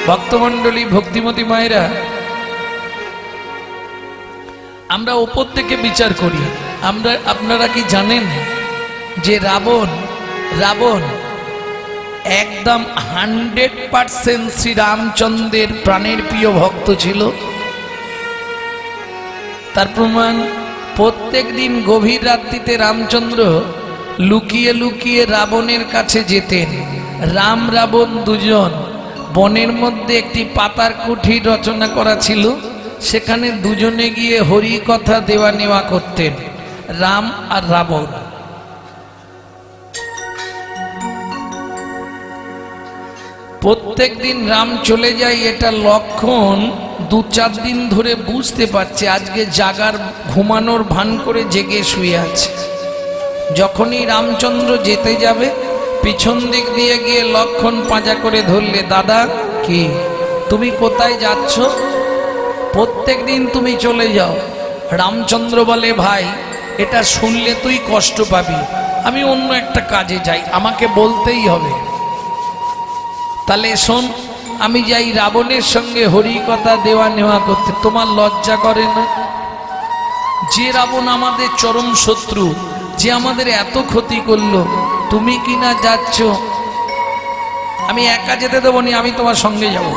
ভক্তমণ্ডলী, ভক্তিমতী মায়েরা, আমরা উপর থেকে বিচার করি। আপনারা কি জানেন যে রাবণ একদম 100% শ্রীরামচন্দ্রের প্রাণের প্রিয় ভক্ত ছিল? তার প্রমাণ, প্রত্যেক দিন গভীর রাত্রিতে রামচন্দ্র লুকিয়ে লুকিয়ে রাবণের কাছে যেতেন। রাম রাবণ দুজন, বনের মধ্যে একটি পাতার কুঠির রচনা করা ছিল, সেখানে দুজনে গিয়ে হরি কথা দেওয়া নেওয়া করতেন, রাম আর রাবণ। প্রত্যেক দিন রাম চলে যায়, এটা লক্ষণ 2-4 দিন ধরে বুঝতে পারছে আজকে জাগার ঘুমানোর ভান করে জেগে শুয়ে আছে। যখনই রামচন্দ্র যেতে যাবে, পিছন দিক দিয়ে গিয়ে লক্ষণ পাঁজা করে ধরলে, দাদা কি তুমি কোথায় যাচ্ছ? প্রত্যেক দিন তুমি চলে যাও। রামচন্দ্র বলে, ভাই এটা শুনলে তুই কষ্ট পাবি, আমি অন্য একটা কাজে যাই, আমাকে বলতেই হবে। তাহলে শোন, আমি যাই রাবণের সঙ্গে হরি কথা দেওয়া নেওয়া করতে। তোমার লজ্জা করে না? যে রাবণ আমাদের চরম শত্রু, যে আমাদের এত ক্ষতি করলো, তুমি কি না যাচ্ছ? আমি একা যেতে দেবো নি, আমি তোমার সঙ্গে যাব।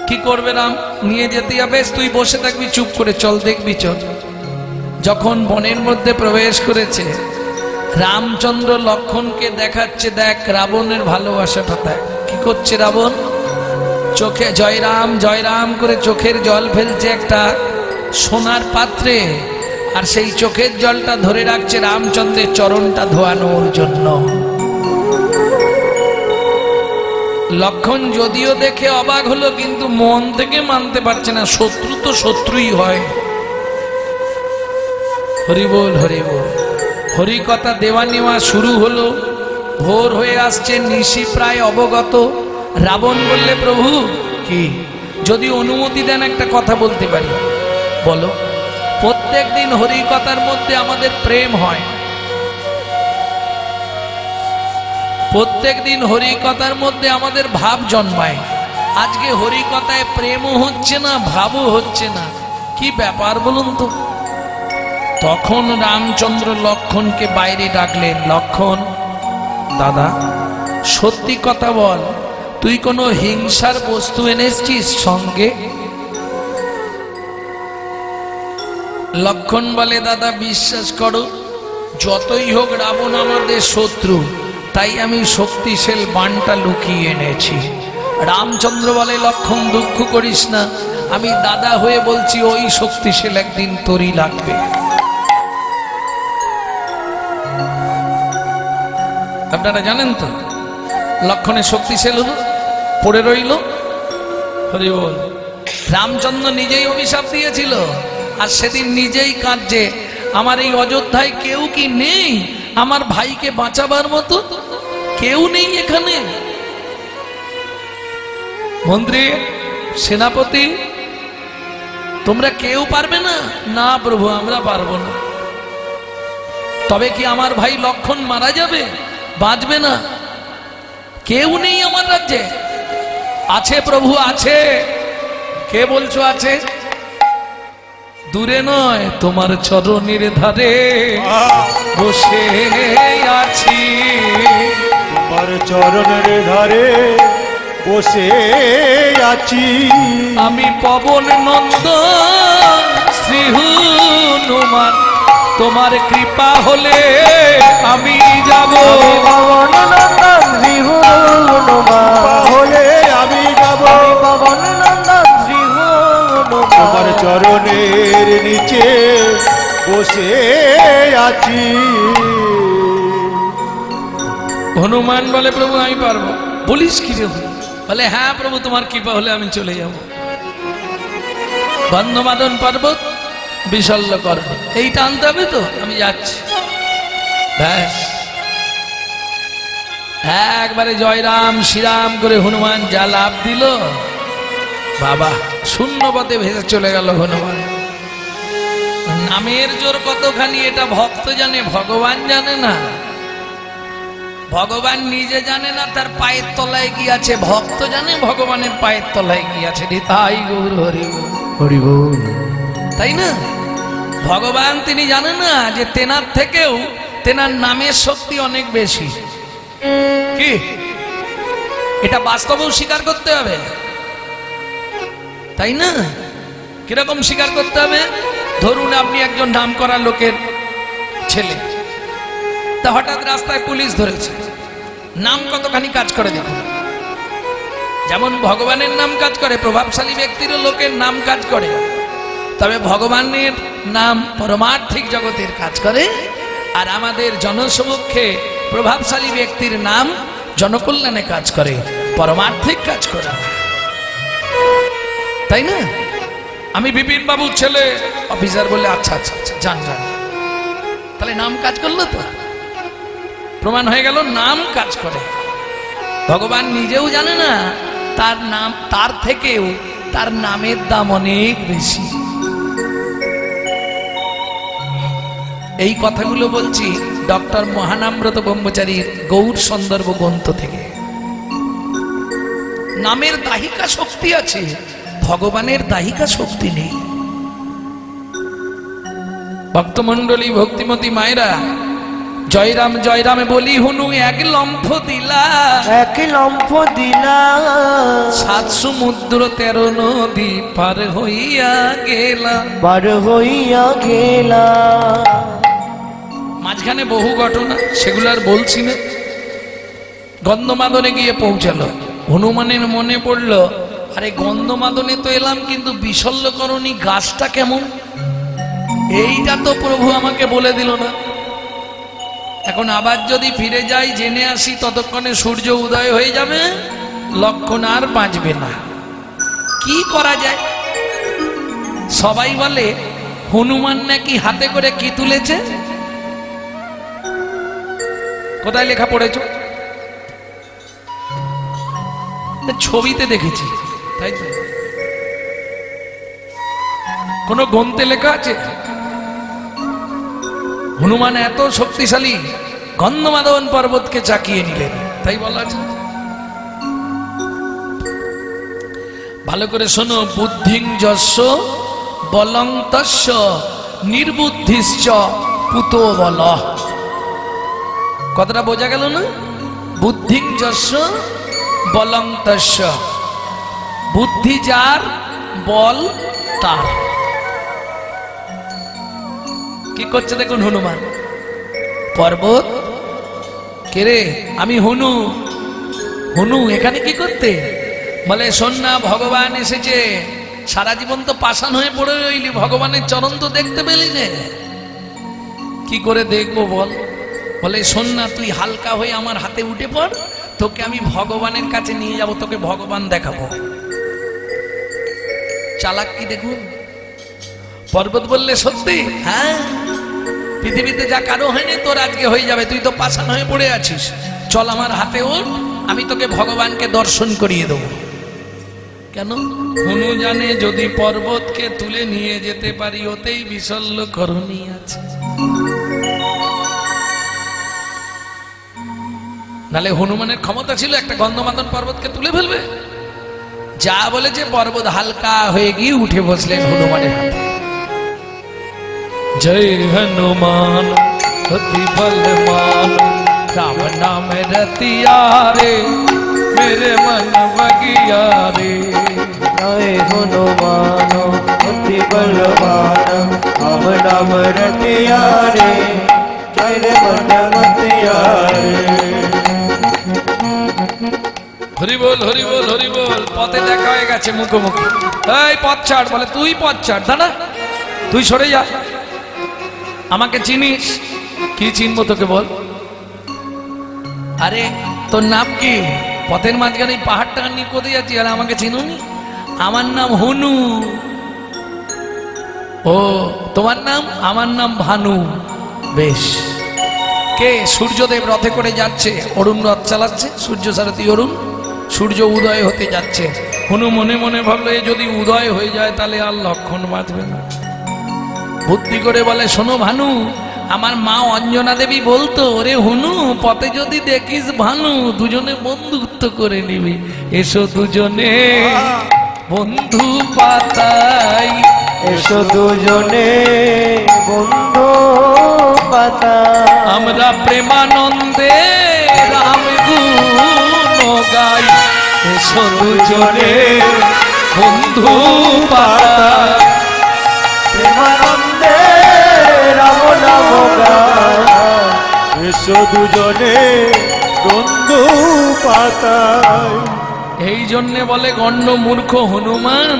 কি করবে রাম? নিয়ে যেতে হবে, তুই বসে থাকবি চুপ করে, চল দেখবি চল। যখন বনের মধ্যে প্রবেশ করেছে, রামচন্দ্র লক্ষণকে দেখাচ্ছে, দেখ রাবণের ভালোবাসাটা দেখ। কি করছে রাবণ? চোখে জয়রাম জয়রাম করে চোখের জল ফেলছে একটা সোনার পাত্রে, আর সেই চোখের জলটা ধরে রাখছে রামচন্দ্রের চরণটা ধোয়ানোর জন্য। লক্ষণ যদিও দেখে অবাক হলো, কিন্তু মন থেকে মানতে পারছে না, শত্রু তো শত্রুই হয়। হরি বল হরি বল। হরি কথা দেওয়া নেওয়া শুরু হলো। ভোর হয়ে আসছে, নিশি প্রায় অবগত। রাবণ বললে, প্রভু কি যদি অনুমতি দেন একটা কথা বলতে পারি? বলো। প্রত্যেক দিন হরি কথার মধ্যে আমাদের প্রেম হয়, প্রত্যেক দিন হরি কথার মধ্যে আমাদের ভাব জন্মায়। আজকে হরি কথায় প্রেমও হচ্ছে না, ভাবও হচ্ছে না, কি ব্যাপার বলুন তো? তখন রামচন্দ্র লক্ষণকে বাইরে ডাকলেন, লক্ষণ দাদা সত্যি কথা বল, তুই কোনো হিংসার বস্তু এনেছিস সঙ্গে? লক্ষণ বলে, দাদা বিশ্বাস করো, যতই হোক রাবণ আমাদের শত্রু, তাই আমি শক্তিশাল বাণটা লুকিয়ে এনেছি। রামচন্দ্র বলে, লক্ষণ দুঃখ করিস না, আমি দাদা হয়ে বলছি ওই শক্তিশাল একদিন তোরই লাগবে। আপনারা জানেন তো লক্ষণের শক্তিশাল হলো, পড়ে রইল। হরি বল। রামচন্দ্র নিজেই অভিশাপ দিয়েছিল, আর সেদিন নিজেই কাঁদছে, আমার এই অযোধ্যায় কেউ কি নেই আমার ভাইকে বাঁচাবার মতো? কেউ নেই এখানে। মন্ত্রী, সেনাপতি, তোমরা কেউ পারবে না? না প্রভু, আমরা পারবো না। তবে কি আমার ভাই লক্ষণ মারা যাবে, বাঁচবে না? কেউ নেই আমার রাজ্যে। আছে প্রভু, আছে। কে বলছো আছে? দূরে নয়, তোমার চরণের ধারে বসে আছি, তোমার চরণের ধারে বসে আছি। আমি পবন নন্দন শ্রী হনুমান, তোমার কৃপা হলে আমি যাব। পবন নন্দন শ্রী হনুমান হলে আমি যাব। পবন নন্দন শ্রী হনুমান তোমার চরণের নিচে বসে আছি। হনুমান বলে, প্রভু আমি পারবো। বলিস কি রে? বলে, হ্যাঁ প্রভু, তোমার কৃপা হলে আমি চলে যাব। বন্ধমাদন পর্বত বিশল্য কর, এইটা আনতে হবে তো, আমি যাচ্ছি। ব্যাস একবারে জয়রাম শ্রীরাম করে হনুমান যা লাভ দিল, বাবা শূন্য পথে ভেসে চলে গেল হনুমান। নামের জোর কতখানি এটা ভক্ত জানে, ভগবান জানে না। ভগবান নিজে জানে না তার পায়ের তলায় কি আছে, ভক্ত জানে ভগবানের পায়ের তলায় কি আছে। তাই গৌর হরি হরি বল। তাই না? ভগবান তিনি জানেন না যে তেনার থেকেও তেনার নামের শক্তি অনেক বেশি। কি এটা বাস্তবেও স্বীকার করতে হবে, তাই না? কিরকম স্বীকার করতে হবে? ধরুন আপনি একজন নামকরা লোকের ছেলে, তা হঠাৎ রাস্তায় পুলিশ ধরেছে। নাম কতখানি কাজ করে দেখুন। যেমন ভগবানের নাম কাজ করে, প্রভাবশালী ব্যক্তিরও লোকের নাম কাজ করে, তবে ভগবানের নাম পরমার্থিক জগতের কাজ করে, আর আমাদের জনসমক্ষে প্রভাবশালী ব্যক্তির নাম জনকল্যাণে কাজ করে, পরমার্থিক কাজ করে, তাই না? আমি বিপিন বাবুর ছেলে, অফিসার বলে আচ্ছা আচ্ছা আচ্ছা যান যান, তাহলে নাম কাজ করলো তো, প্রমাণ হয়ে গেল নাম কাজ করে। ভগবান নিজেও জানে না তার নাম, তার থেকেও তার নামের দাম অনেক বেশি। এই কথাগুলো বলছি ডক্টর মহানামব্রত ব্রহ্মচারীর গৌর সন্দর্ভ গ্রন্থ থেকে। নামের দাহিকা শক্তি আছে, ভগবানের দাহিকা শক্তি নেই। ভক্তমন্ডলী, ভক্তিমতী মায়েরা, জয়রাম জয়রামে বলি হুনু এক লম্ফ দিলা, এক লম্ফ দিলা, 7 সমুদ্র 13 নদী পার হইয়া গেলা, পার হইয়া গেলা। মাঝখানে বহু ঘটনা, সেগুলো আর বলছি না। গন্ধমাদনে গিয়ে পৌঁছালো, হনুমানের মনে পড়লো আরে গন্ধমাদনে তো এলাম, কিন্তু বিশল্যকরণী গাছটা কেমন, এইটা তো প্রভু আমাকে বলে দিল না। এখন আবার যদি ফিরে যাই, জেনে আসি, ততক্ষণে সূর্য উদয় হয়ে যাবে, লক্ষণ আর বাঁচবে না। কি করা যায়? সবাই বলে হনুমান নাকি হাতে করে কি তুলেছে। কোথায় লেখা পড়েছ? ছবিতে দেখেছি, তাই তো? কোন গ্রন্থে লেখা আছে? হনুমান এত শক্তিশালী, গন্ধমাদন পর্বতকে চাকিয়ে নিলেন, তাই বলা আছে। ভালো করে শোনো, বুদ্ধিং যস্য বলং তস্য নির্বুদ্ধিশ্চ পুতো বল। কথাটা বোঝা গেল না? বুদ্ধিং যস্য বলং তস্য, বুদ্ধি যার, বল তার। কি করছে দেখুন হনুমান। পর্বত, কে রে? আমি হনু। হনু এখানে কি করতে? বলে শোন না, ভগবান এসেছে। সারা জীবন তো পাষাণ হয়ে পড়ে রইলি, ভগবানের চরণ তো দেখতে পেলি না। কি করে দেখবো বল? বলে শোন না, তুই হালকা হয়ে আমার হাতে উঠে পড়, তোকে আমি ভগবানের কাছে নিয়ে যাব, তোকে ভগবান দেখাবো। চালাক কি দেখুন। পর্বত বললে সত্যি? হ্যাঁ, পৃথিবীতে যা কারো হয়নি তোর আজকে হয়ে যাবে, তুই তো পাষাণ হয়ে পড়ে আছিস, চল আমার হাতে ওঠ, আমি তোকে ভগবানকে দর্শন করিয়ে দেবো। কেন? হনু জানে যদি পর্বতকে তুলে নিয়ে যেতে পারি, ওতেই বিশল্যকরণী আছে। নালে হনুমানের ক্ষমতা ছিল একটা গন্ধমাদন পর্বতকে তুলে ফেলবে। যা বলেছে, পর্বত হালকা হয়ে গিয়ে উঠে বসলেন হনুমানের হাতে। जय हनुमान अति बलवान, राम नाम रतिया रे, मेरे मन बगिया रे। जय हनुमान अति बलवान, राम नाम रतिया रे, मेरे मन बगिया रे। হরি বল হরি বল হরি বল। পথে দেখা হয়ে গেছে মুখোমুখি। এই পথ ছাড়, বলে তুই পথ ছাড়, দাদা তুই সরে যা। আমাকে চিনিস? কি চিনবো তোকে বল? আরে তোর নাম কি? পথের মাঝখানে পাহাড়টা নিয়ে কোথায় যাচ্ছি? আর আমাকে চিনুনি? আমার নাম হনু। ও তোমার নাম? আমার নাম ভানু। বেশ। কে? সূর্যদেব রথে করে যাচ্ছে, অরুণ রথ চালাচ্ছে, সূর্য সারথী অরুণ। সূর্য উদয় হতে যাচ্ছে। হনু মনে মনে ভাবলো, এ যদি উদয় হয়ে যায় তাহলে আর লক্ষণ বাঁচবে না। বুদ্ধি করে বলে, শোনো ভানু, আমার মা অঞ্জনা দেবী বলতো, ওরে হুনু পথে যদি দেখিস ভানু দুজনে বন্ধুত্ব করে নিবি, এসো দুজনে বন্ধু পাতাই, এসো দুজনে বন্ধু পাতা, আমরা প্রেমানন্দে রাম গুণ গাই, এসো দুজনে বন্ধু পাতাই, প্রেমানন্দে রাম নাম গায়, এসো দুজনে বন্ধু পাতায়। এই জন্যে বলে গণ্ড মূর্খ হনুমান,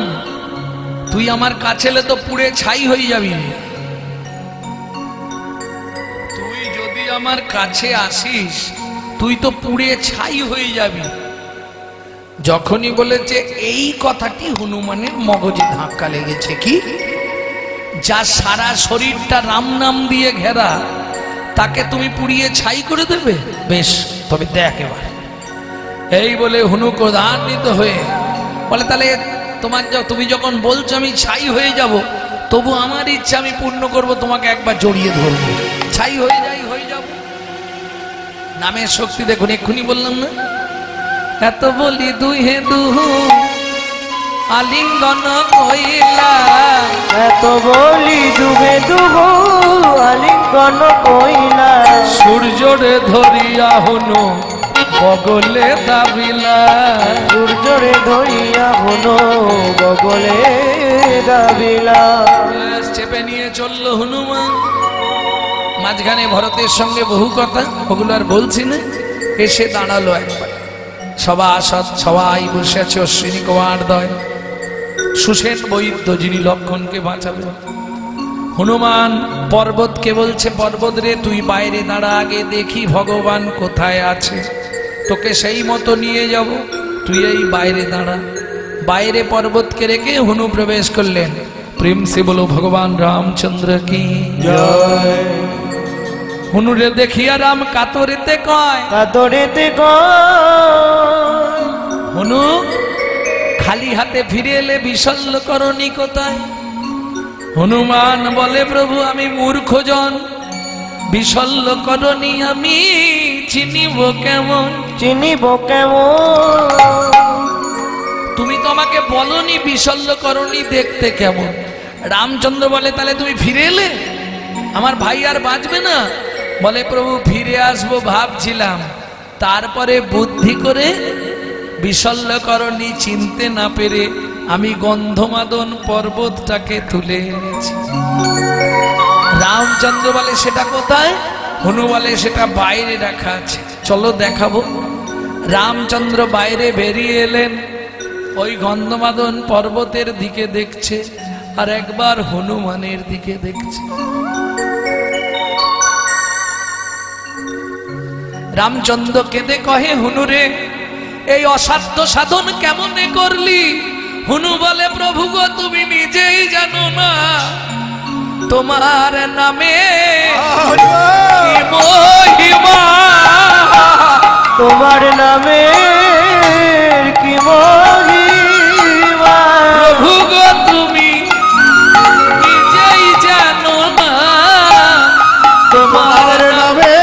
তুই আমার কাছে এলে তো পুড়ে ছাই হয়ে যাবি। তুই যদি আমার কাছে আসিস তুই তো পুড়ে ছাই হয়ে যাবি। যখনই বলেছে এই কথাটি হনুমানের মগজে ধাক্কা লেগেছে, কি যা সারা শরীরটা রাম নাম দিয়ে ঘেরা, তাকে তুমি পুড়িয়ে ছাই করে দেবে? বেশ, তবে দেখ এবার। এই বলে হনু ক্রোধান্বিত হয়ে বলে, তাহলে তুমি যখন বলছো আমি ছাই হয়ে যাব, তবু আমার ইচ্ছা আমি পূর্ণ করব, তোমাকে একবার জড়িয়ে ধরবো, ছাই হয়ে যাব। নামের শক্তি দেখুন, এক্ষুনি বললাম না, এত বলি দুহে দুহু আলিঙ্গন কইলা, এত বলি দুবে দুহু আলিঙ্গন কইলা, সূর্যরে ধরিয়া হনু বগলে দাবিলা, সূর্যরে ধরিয়া হনু বগলে দাবিলা। চেপে নিয়ে চললো হনুমান। মাঝখানে ভরতের সঙ্গে বহু কথা, ওগুলো আর বলছি না। এসে দাঁড়ালো একবার, সবাই বসে আছে অশ্বিনী কুমারদ্বয়, সুসেন বৈদ্য যিনি লক্ষণকে বাঁচাবেন। হনুমান পর্বতকে বলছে, পর্বত রে তুই বাইরে দাঁড়া, আগে দেখি ভগবান কোথায় আছে, তোকে সেই মতো নিয়ে যাব, তুই এই বাইরে দাঁড়া। বাইরে পর্বতকে রেখে হনু প্রবেশ করলেন। প্রেম সে বলো ভগবান রামচন্দ্র কি জয়। হনুরে দেখিয়া রাম কাতরেতে কয়, কাতরেতে কয়, হনু খালি হাতে ফিরে এলে বিশল্য করণী কোথায়? হনুমান বলে, প্রভু আমি মূর্খজন, বিশল্য করণী আমি চিনিব কেমন? চিনিব কেমন? তুমি তো আমাকে বলনি বিশল্য করণী দেখতে কেমন। রামচন্দ্র বলে, তাহলে তুমি ফিরে এলে, আমার ভাই আর বাঁচবে না? বলে, প্রভু ফিরে আসবো ভাবছিলাম, তারপরে বুদ্ধি করে বিশল্য করণী চিনতে না পেরে আমি গন্ধমাদন পর্বতটাকে তুলে এনেছি। রামচন্দ্র বলে, সেটা কোথায়? হনু বলে, সেটা বাইরে রাখা আছে, চলো দেখাবো। রামচন্দ্র বাইরে বেরিয়ে এলেন, ওই গন্ধমাদন পর্বতের দিকে দেখছে, আর একবার হনুমানের দিকে দেখছে। রামচন্দ্র কেঁদে কহে, হনুরে এই অসাধ্য সাধন কেমনে করলি? হনু বলে, প্রভু গো তুমি নিজেই জানো না, তোমার নামে কি মহিমা, তোমার নামে কি মহিমা, প্রভু গো তুমি নিজেই জানো না, তোমার নামে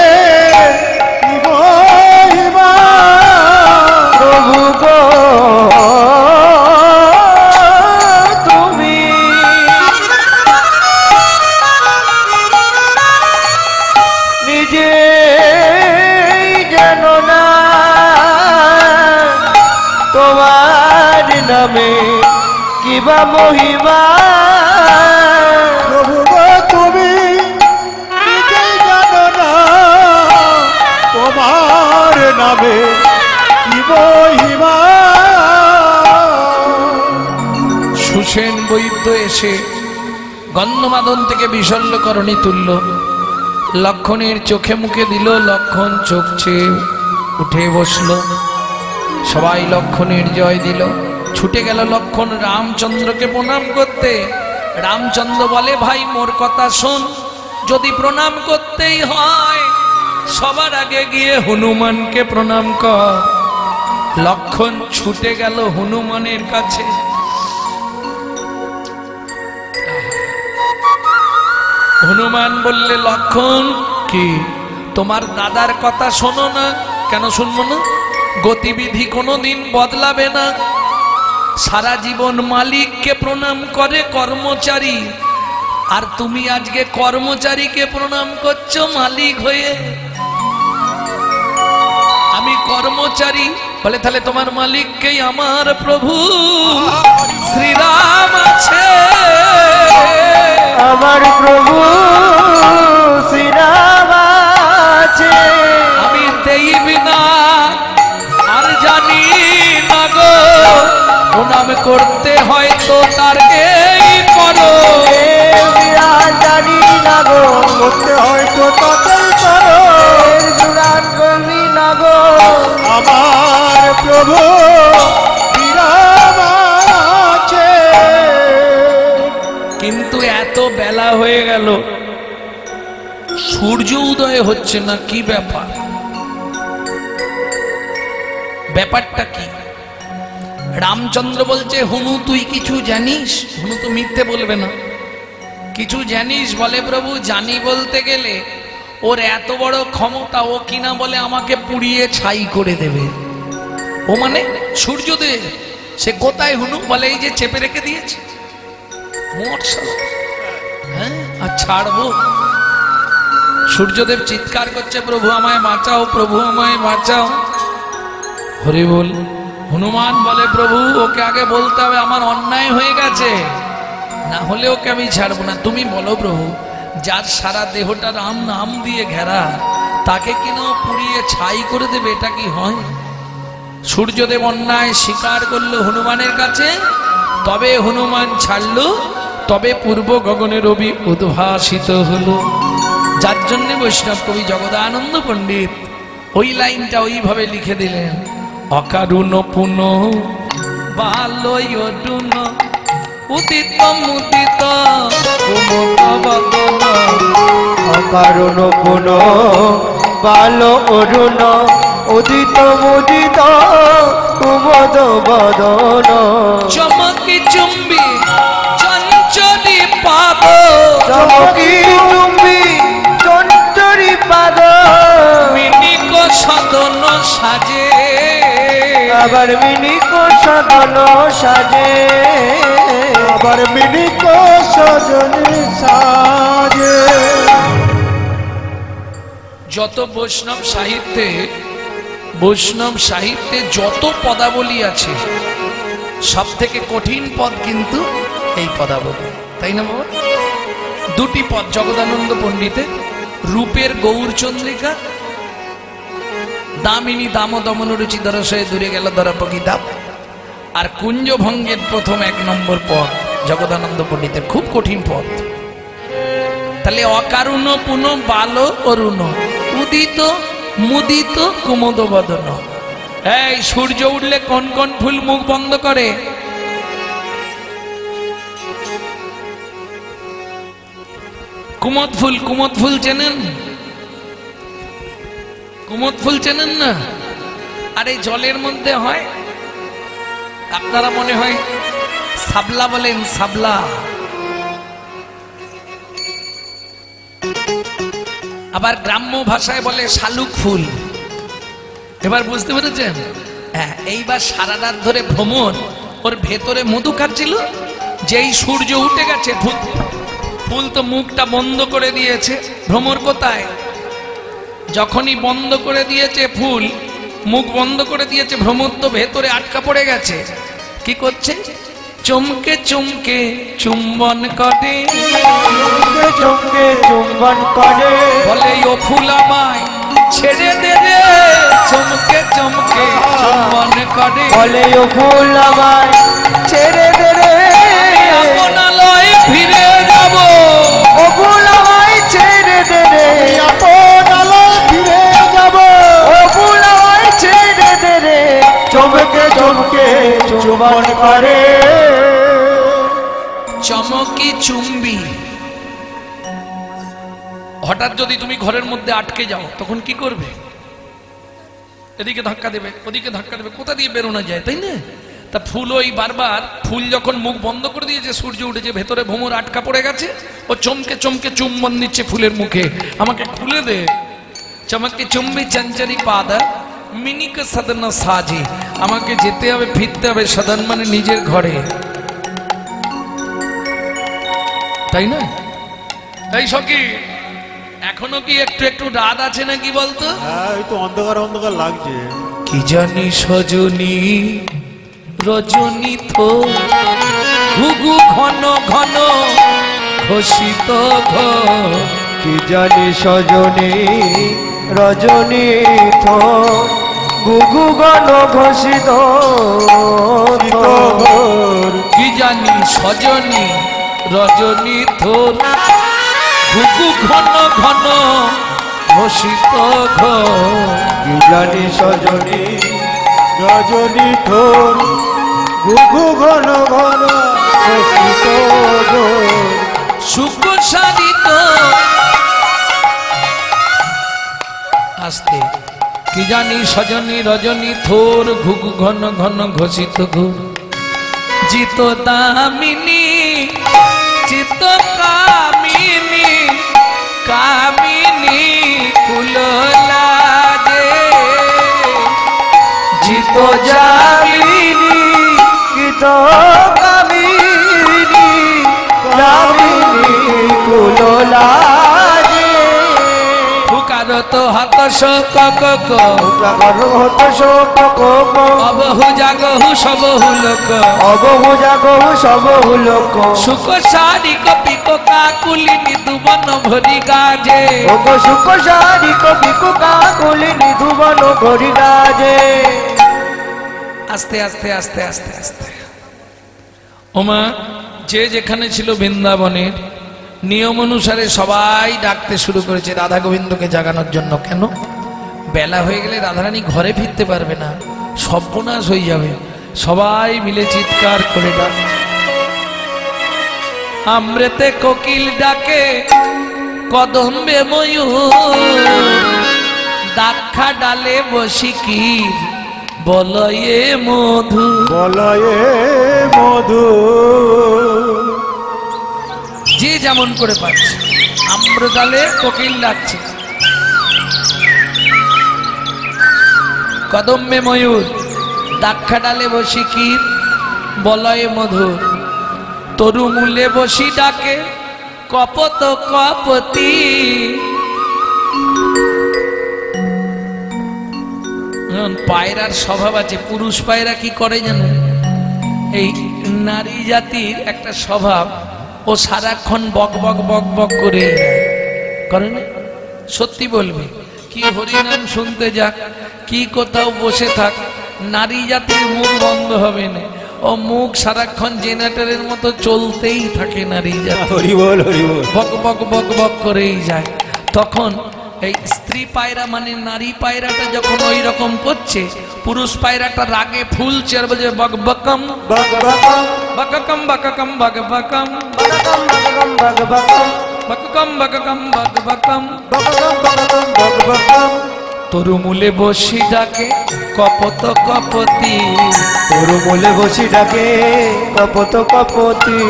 কি মহিমা, প্রভু গো তুমি নিজে জানো না, তোমার নামে কিবা মহিমা, প্রভু গো তুমি নিজেই জানো না, তোমার নামে কি মহিমা। সুসেন বৈদ্য এসে গন্ধমাদন থেকে বিশল্যকরণী তুলল, লক্ষণের চোখে মুখে দিল, লক্ষণ চোখ চেয়ে উঠে বসল। সবাই লক্ষণের জয় দিল। ছুটে গেল লক্ষণ রামচন্দ্রকে প্রণাম করতে। রামচন্দ্র বলে, ভাই মোর কথা শোন, যদি প্রণাম করতেই হয় সবার আগে গিয়ে হনুমানকে প্রণাম কর। লক্ষণ ছুটে গেল হনুমানের কাছে। হনুমান বললে লক্ষণ কি তোমার দাদার কথা শোনো না। কেন শুনবো না? গতিবিধি কোনোদিন বদলাবে না। সারা জীবন মালিককে প্রণাম করে কর্মচারী, আর তুমি আজকে কর্মচারীকে প্রণাম করছো মালিক হয়ে। আমি কর্মচারী বলে তাহলে তোমার মালিককেই আমার প্রভু শ্রীরাম আছে। আমার প্রভু শ্রীরাম আছে। আমি দেব না আর জানি না গো, প্রণাম করতে হয়তো তারকেই করো। আর জানি না গো, করতে হয়তো তাকেই করো। জুড়ান করবি না গো, আমার প্রভু শ্রীরাম আছে। কিন্তু এত বেলা হয়ে গেল, সূর্য উদয় হচ্ছে না, কি ব্যাপার? ব্যাপারটা কি? রামচন্দ্র বলছে হুনু তুই কিছু জানিস? হুনু তো মিথ্যে বলবে না। কিছু জানিস? বলে প্রভু জানি বলতে গেলে ওর এত বড় ক্ষমতা, ও কিনা বলে আমাকে পুড়িয়ে ছাই করে দেবে। ও মানে সূর্যদেব, সে কোথায়? হুনু বলে এই যে চেপে রেখে দিয়েছে। হ্যাঁ, আর ছাড়বো? সূর্যদেব চিৎকার করছে প্রভু আমায় বাঁচাও, প্রভু আমায় বাঁচাও। হরি বল। হনুমান বলে প্রভু ওকে আগে বলতে হবে আমার অন্যায় হয়ে গেছে, না হলে ওকে আমি ছাড়বো না। তুমি বলো প্রভু, যার সারা দেহটা রাম নাম দিয়ে ঘেরা, তাকে কিনা পুড়িয়ে ছাই করে দেবে, এটা কি হয়? সূর্যদেব অন্যায় স্বীকার করলো হনুমানের কাছে, তবে হনুমান ছাড়লো, তবে পূর্ব গগনে রবি উদ্ভাসিত হলো। যার জন্য বৈষ্ণব কবি জগদানন্দ পণ্ডিত ওই লাইনটা ওইভাবে লিখে দিলেন, অকারুণ পুন বালয়ডুন উদিত মুদিত কুমুদবদন। অকারণ পুন বাল অরুণ উদিত মুদিত কুমদ বদন। চমকি চুম্বি চঞ্চলি পাদ, চমকি চুম্বি চঞ্চরি পাদ। মিনিক সদন সাজে, আবার মিনিক সদন সাজে। আবার মিনিক সজনি সাজে। যত বৈষ্ণব সাহিত্যে যত পদাবলী আছে, সব থেকে কঠিন পদ কিন্তু এই পদাবলী, তাই না বাবা? দুটি পদ জগদানন্দ পণ্ডিতের, রূপের গৌরচন্দ্রিকা, দামিনী দাম দমন রুচি দরসয়ে দূরে গেল দরাপকি দাম, আর কুঞ্জভঙ্গের প্রথম 1 নম্বর পদ জগদানন্দ পণ্ডিতের, খুব কঠিন পদ। তাহলে অকারুণ পুন বাল অরুণ উদিত মুদিত কুমুদ বদন। এই সূর্য উঠলে কোন কোন ফুল মুখ বন্ধ করে? কুমদ ফুল। কুমদ ফুল চেনেন? কুমদ ফুল চেনেন না? আর এই জলের মধ্যে হয়, আপনারা মনে হয় সাবলা বলেন, সাবলা। আবার গ্রাম্য ভাষায় বলে শালুক ফুল। এবার বুঝতে পেরেছেন? হ্যাঁ, এইবার সারা রাত ধরে ভ্রমণ, ওর ভেতরে মধু খাচ্ছিল, যেই সূর্য উঠে গেছে ফুল তো মুখটা বন্ধ করে দিয়েছে। ভ্রমর কোথায়? যখনই বন্ধ করে দিয়েছে ফুল, মুখ বন্ধ করে দিয়েছে, ভ্রমর তো ভেতরে আটকা পড়ে গেছে। কি করছে? চমকে চমকে চুম্বন করে, চমকে চুম্বন করে। বলে ও ফুল আমায় ছেড়ে দে রে, চমকে চমকে চুম্বন করে। বলে ও ফুল আমায় ছেড়ে দে রে, আপনালয় ফিরে যাব। ও ফুল আমায় ছেড়ে দে রে, আপনালয় ফিরে যাব। ও ফুল আমায় ছেড়ে দে রে, চমকে চমকে চুম্বন করে। চমকি চুম্বি। হঠাৎ যদি তুমি ঘরের মধ্যে আটকে যাও, তখন কি করবে? এদিকে ধাক্কা দেবে, ওদিকে ধাক্কা দেবে, কোথা দিয়ে বেরোনো যায়, তাই না? তা ফুল ওই বারবার ফুল যখন মুখ বন্ধ করে দিয়েছে, সূর্য উঠেছে, ভেতরে ভ্রমর আটকা পড়ে গেছে, ও চমকে চমকে চুম্বন নিচ্ছে ফুলের মুখে, আমাকে খুলে দে। চমকে চুম্বি চঞ্চরি পাদা মিনিক সদন সাজে, আমাকে যেতে হবে, ফিরতে হবে সদন মানে নিজের ঘরে, তাই না? এই সখী, এখনো কি একটু একটু রাত আছে নাকি বলতো? হ্যাঁ, এই তো অন্ধকার অন্ধকার লাগছে। কি জানি সজনী রজনী তো ঘুঘু ঘন ঘন ঘোষিত ঘর, কি জানি সজনী রজনী থো গুগু গণ ঘোষিত কি জানি সজনী রজনী থোর ঘুঘু ঘন ঘন ঘোষিত ঘর, কি জানি সজনী রজনী থো গুগু ঘন ঘন ঘোষিত সুখ সারিত আসতে। কি জানি সজনী রজনী থোর ঘুঘু ঘন ঘন ঘোষিত ঘোর, জিত দামিনী চিত কামিনী কামিনী কুললাজে, জিত যামিনী গীত কামিনী কামিনী কুললাজে, ফুকারত হাত শোক হত শোক অবহু জাগহু সবহু লোক, অবহু জাগহু সবহু লোক, সুখ সারি কপি কাকুলিনী দুবন ভরি গাজে, ওগো সুখ সারি কবি কাকুলিনী ধুবন ভরি গাজে। আস্তে আস্তে আস্তে আস্তে আস্তে ওমা, যে যেখানে ছিল বৃন্দাবনের নিয়ম অনুসারে সবাই ডাকতে শুরু করেছে রাধা গোবিন্দকে জাগানোর জন্য। কেন? বেলা হয়ে গেলে রাধারানী ঘরে ফিরতে পারবে না, সর্বনাশ হয়ে যাবে। সবাই মিলে চিৎকার করে ডাকছে, আমৃতে কোকিল ডাকে কদম্বে ময়ূর, দাক্ষা ডালে বসি কি বলয়ে মধু, বলয়ে মধু। যে যেমন করে পাচ্ছে। আম্রডালে কোকিল ডাকছে, কদম্বে ময়ূর, দাক্ষা ডালে বসি কি বলয়ে মধুর, তরু মূলে বসি ডাকে কপত কপতি। পায়রার স্বভাব আছে, পুরুষ পায়রা কি করে জানো? এই নারী জাতির একটা স্বভাব, ও সারাক্ষণ বক বক বক বক করে করে না? সত্যি বলবে, কি হরিনাম শুনতে যাক, কি কোথাও বসে থাক, নারী জাতির মুখ বন্ধ হবে না, ও মুখ সারাক্ষণ জেনারেটরের মতো চলতেই থাকে নারী জাতি, হরি বল হরি বল, বক বক বক বক করেই যায়। তখন এই স্ত্রী পায়রা মানে নারী পায়রাটা যখন ওই রকম করছে, পুরুষ পায়রাটা রাগে ফুলছে আর বলছে বক বকম বক বকম বককম বককম বক বকম বকম বকম বক বকম বককম বককম বক বকম, বকম বকম বক বকম। তরু মূলে বসি ডাকে কপত কপতি, তরু মূলে বসি ডাকে কপত কপতি,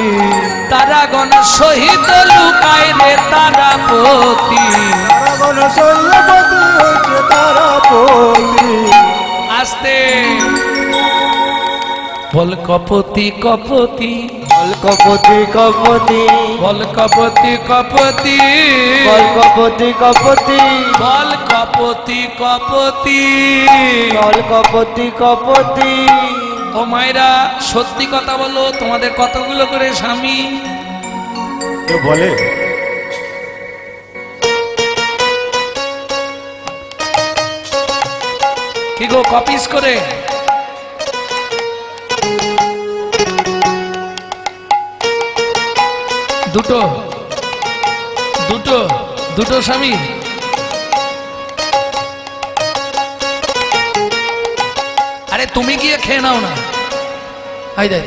তারাগণ সহিত লুকায় রে তারাপতি, তারাগণ সৈন্যপতি হইছে তারাপতি। আস্তে বল কপতি কপতি, বল কপতি কপতি, বল কপতি কপতি, বল কপতি কপতি, বল কপতি কপতি। বল কপতি কপতি। ও মায়েরা, সত্যি কথা বলো, তোমাদের কতগুলো করে স্বামী? বলে কি গো, কপিস করে? দুটো দুটো দুটো স্বামী? আরে তুমি গিয়ে খেয়ে নাও না। আই দেখ,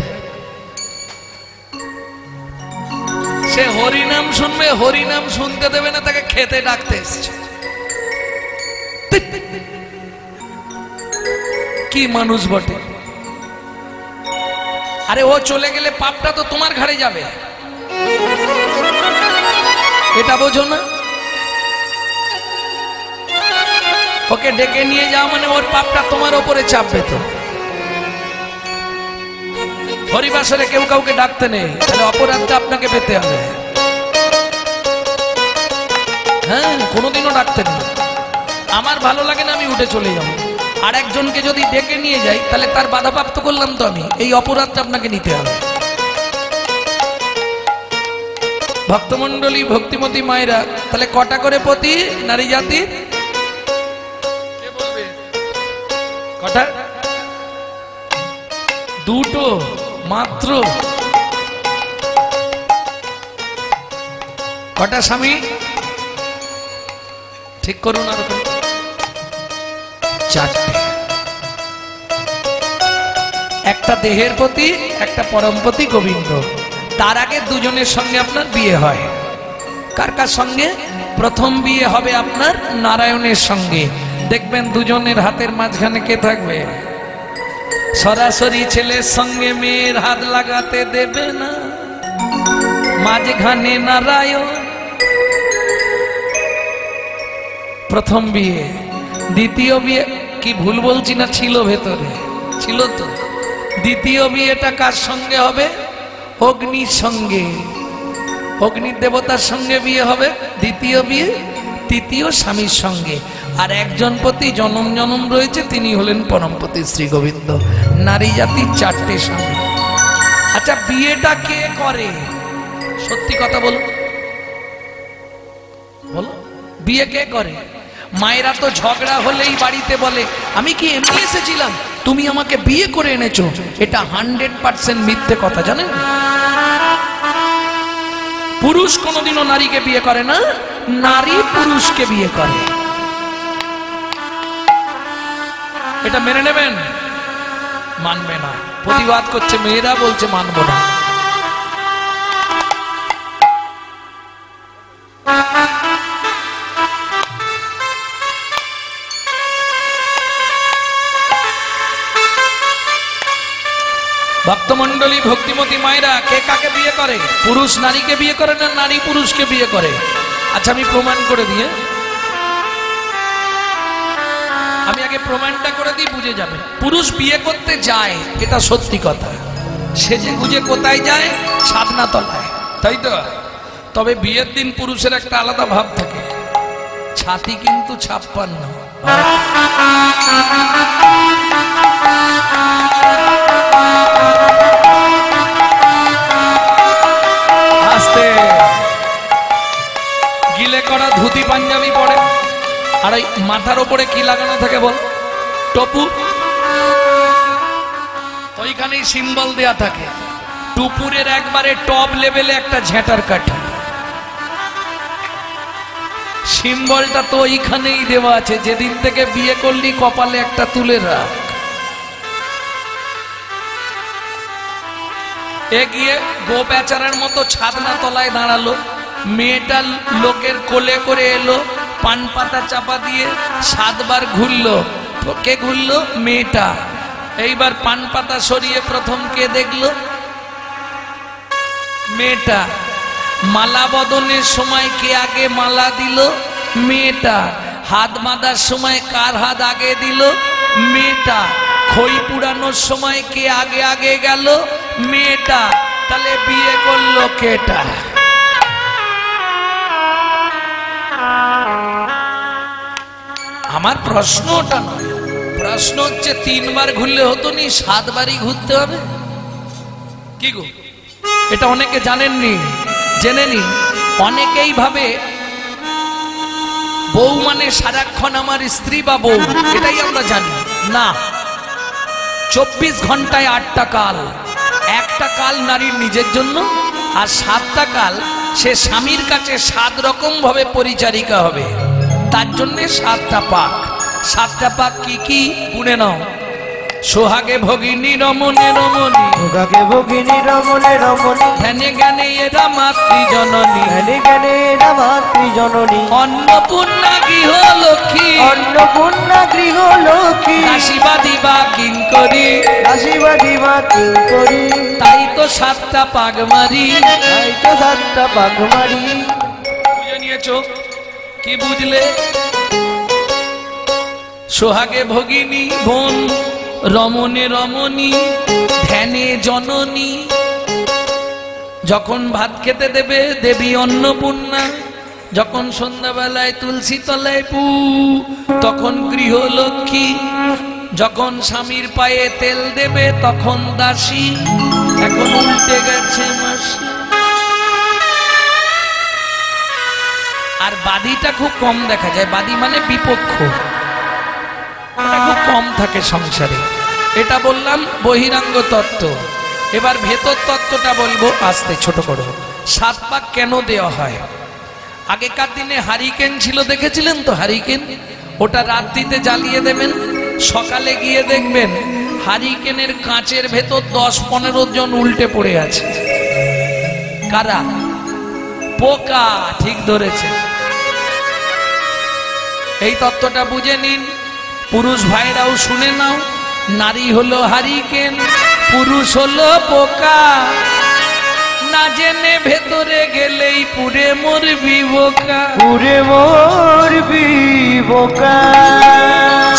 সে হরিনাম শুনবে, হরিনাম শুনতে দেবে না, তাকে খেতে ডাকতে এসছে। কি মানুষ বটে! আরে ও চলে গেলে পাপটা তো তোমার ঘাড়ে যাবে, এটা বোঝো না? ওকে ডেকে নিয়ে যাওয়া মানে ওর পাপটা তোমার ওপরে চাপবে। তো হরিবাসরে কেউ কাউকে ডাকতে নেই, তাহলে অপরাধটা আপনাকে পেতে হবে। হ্যাঁ, কোনোদিনও ডাকতে নেই। আমার ভালো লাগে না, আমি উঠে চলে যাবো। আর একজনকে যদি ডেকে নিয়ে যাই তাহলে তার বাধাপ্রাপ্ত করলাম তো আমি, এই অপরাধটা আপনাকে নিতে হবে। ভক্তমণ্ডলী, ভক্তিমতী মায়েরা, তাহলে কটা করে পতি নারী জাতির? কে বলবে কটা? দুটো মাত্র। কটা স্বামী? ঠিক করুন আর চারটে। একটা দেহের প্রতি, একটা পরমপতি গোবিন্দ। তার আগে দুজনের সঙ্গে আপনার বিয়ে হয়। কার কার সঙ্গে? প্রথম বিয়ে হবে আপনার নারায়ণের সঙ্গে। দেখবেন দুজনের হাতের মাঝখানে কে থাকবে? সরাসরি ছেলের সঙ্গে মেয়ের হাত লাগাতে দেবে না, মাঝখানে নারায়ণ। প্রথম বিয়ে। দ্বিতীয় বিয়ে কি ভুল বলছি না? ছিল ভেতরে, ছিল তো। দ্বিতীয় বিয়েটা কার সঙ্গে হবে? অগ্নির সঙ্গে, অগ্নির দেবতার সঙ্গে বিয়ে হবে দ্বিতীয় বিয়ে। তৃতীয় স্বামীর সঙ্গে। আর একজন পতি জনম জনম রয়েছে, তিনি হলেন পরমপতি শ্রী গোবিন্দ। নারী জাতির চারটে স্বামী। আচ্ছা, বিয়েটা কে করে? সত্যি কথা বলো, বলো, বিয়ে কে করে? মায়েরা তো ঝগড়া হলেই বাড়িতে বলে, আমি কি এমনি এসেছিলাম, তুমি আমাকে বিয়ে করে এনেছো। এটা 100% মিথ্যে কথা, জানেন? পুরুষ কোনোদিনও নারীকে বিয়ে করে না, নারী পুরুষকে বিয়ে করে। এটা মেনে নেবেন? মানবে না, প্রতিবাদ করছে, মেয়েরা বলছে মানবো না। ভক্তমণ্ডলী, ভক্তিমতী মায়েরা, কে কাকে বিয়ে করে? পুরুষ নারীকে বিয়ে করে না নারী পুরুষকে বিয়ে করে? আচ্ছা, আমি প্রমাণ করে দিয়ে, আমি আগে প্রমাণটা করে দিই, বুঝে যাবে। পুরুষ বিয়ে করতে যায়, এটা সত্যি কথা। সেজে গুজে কোথায় যায়? সাধনা তলায়, তাই তো? তবে বিয়ের দিন পুরুষের একটা আলাদা ভাব থাকে, ছাতি কিন্তু 56। আস্তে গিলে করা ধুতি পাঞ্জাবি পরে। আর এই মাথার ওপরে কি লাগানো থাকে বল? টপু। ওইখানেই সিম্বল দেয়া থাকে। টুপুরের একবারে টপ লেভেলে একটা ঝেঁটার কাঠি। সিম্বলটা তো ওইখানেই দেওয়া আছে, যেদিন থেকে বিয়ে করলি কপালে একটা তুলে রাখ। এগিয়ে গো বেচারার মতো ছাদনা তলায় দাঁড়ালো। মেয়েটা লোকের কোলে করে এলো, পান পাতা চাপা দিয়ে 7 বার ঘুরলো। কে ঘুরলো? মেয়েটা। এইবার পান পাতা সরিয়ে প্রথম কে দেখলো? মেয়েটা। মালা বদনের সময় কে আগে মালা দিল? মেয়েটা। হাত বাঁধার সময় কার হাত আগে দিল? মেয়েটা। খই পুরানোর সময় কে আগে আগে গেল? মেয়েটা। তাহলে বিয়ে করলো কেটা? আমার প্রশ্ন ওটা নয়, প্রশ্ন হচ্ছে 3 বার ঘুরলে হতো নি, 7 বারই ঘুরতে হবে? কি গো, এটা অনেকে জানেননি, জেনে নিন। অনেকেই ভাবে বউ মানে সারাক্ষণ আমার স্ত্রী বা বউ, এটাই আমরা জানি না। 24 ঘন্টায় 8টা কাল। একটা কাল নারীর নিজের জন্য, আর 7টা কাল সে স্বামীর কাছে 7 রকম ভাবে পরিচারিকা হবে। তার জন্য 7টা পাক। 7টা পাক কি কি গুনে নাও। সোহাগে ভগিনী রমণে রমণী, সোহাগে ভগিনী রমণে রমণী, ধ্যানে জ্ঞানে এরা মাতৃ জননী, ধ্যানে জ্ঞানে এরা মাতৃ জননী, অন্নপূর্ণা গৃহ লক্ষ্মী, অন্নপূর্ণা গৃহ লক্ষ্মী, দাসীবাদী বা কিঙ্করী, দাসীবাদী বা কিঙ্করী, তাই তো সাতটা পাগমারি। তাই তো সাতটা পাগমারি। বুঝে নিয়েছো? কি বুঝলে? সোহাগে ভগিনী বোন, রমণে রমণী, ধ্যানে জননী। যখন ভাত খেতে দেবে দেবী অন্নপূর্ণা, যখন সন্ধ্যাবেলায় তুলসী তলায় পু, তখন গৃহলক্ষ্মী, যখন স্বামীর পায়ে তেল দেবে তখন দাসী। এখন উল্টে গেছে মাসি। আর বাদীটা খুব কম দেখা যায়। বাদী মানে বিপক্ষ, এটা খুব কম থাকে সংসারে। এটা বললাম বহিরাঙ্গ তত্ত্ব। এবার ভেতর তত্ত্বটা বলবো আস্তে, ছোট করো। 7 পাক কেন দেওয়া হয়? আগেকার দিনে হারিকেন ছিল, দেখেছিলেন তো হারিকেন? ওটা রাত্রিতে জ্বালিয়ে দেবেন, সকালে গিয়ে দেখবেন হারিকেনের কাঁচের ভেতর 10-15 জন উল্টে পড়ে আছে। কারা? পোকা। ঠিক ধরেছে। এই তত্ত্বটা বুঝে নিন। পুরুষ ভাইরাও শুনে নাও। নারী হলো হারিকেন, পুরুষ হলো পোকা। না জেনে ভেতরে গেলেই পুরে মরবি বোকা, পুরে মরবি বোকা।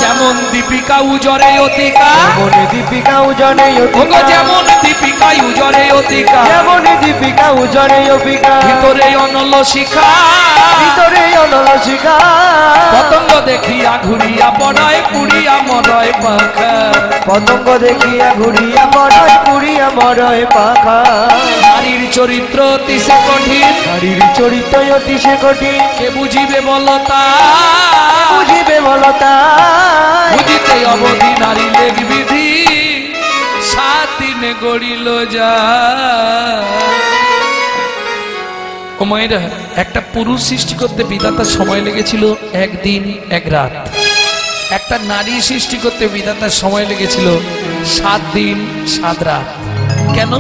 যেমন দীপিকা উজরে অতিকা, যেমন দীপিকা উজরে অতিকা, যেমন দীপিকা উজরে অতিকা, যেমন দীপিকা উজরে অতিকা, ভিতরে অনল শিখা, ভিতরে অনল শিখা। পতঙ্গ দেখিয়া ঘুরিয়া পড়ায় পুড়িয়া মরয় পাখা, পতঙ্গ দেখিয়া ঘুরিয়া মরয় পুড়িয়া মরয় পাখা। নারীর চরিত্র অতি সে কঠিন, নারীর চরিত্র অতি সে কঠিন। কে বুঝিবে বলতা, বুঝিবে বলতা, বুঝিতে অবধি নারী লেগ বিধি, 7 দিনে গড়িল যা। ও মায়েরা, একটা পুরুষ সৃষ্টি করতে বিধাতার সময় লেগেছিল 1 দিন 1 রাত। একটা নারী সৃষ্টি করতে বিধাতার সময় লেগেছিল 7 দিন 7 রাত। কেন?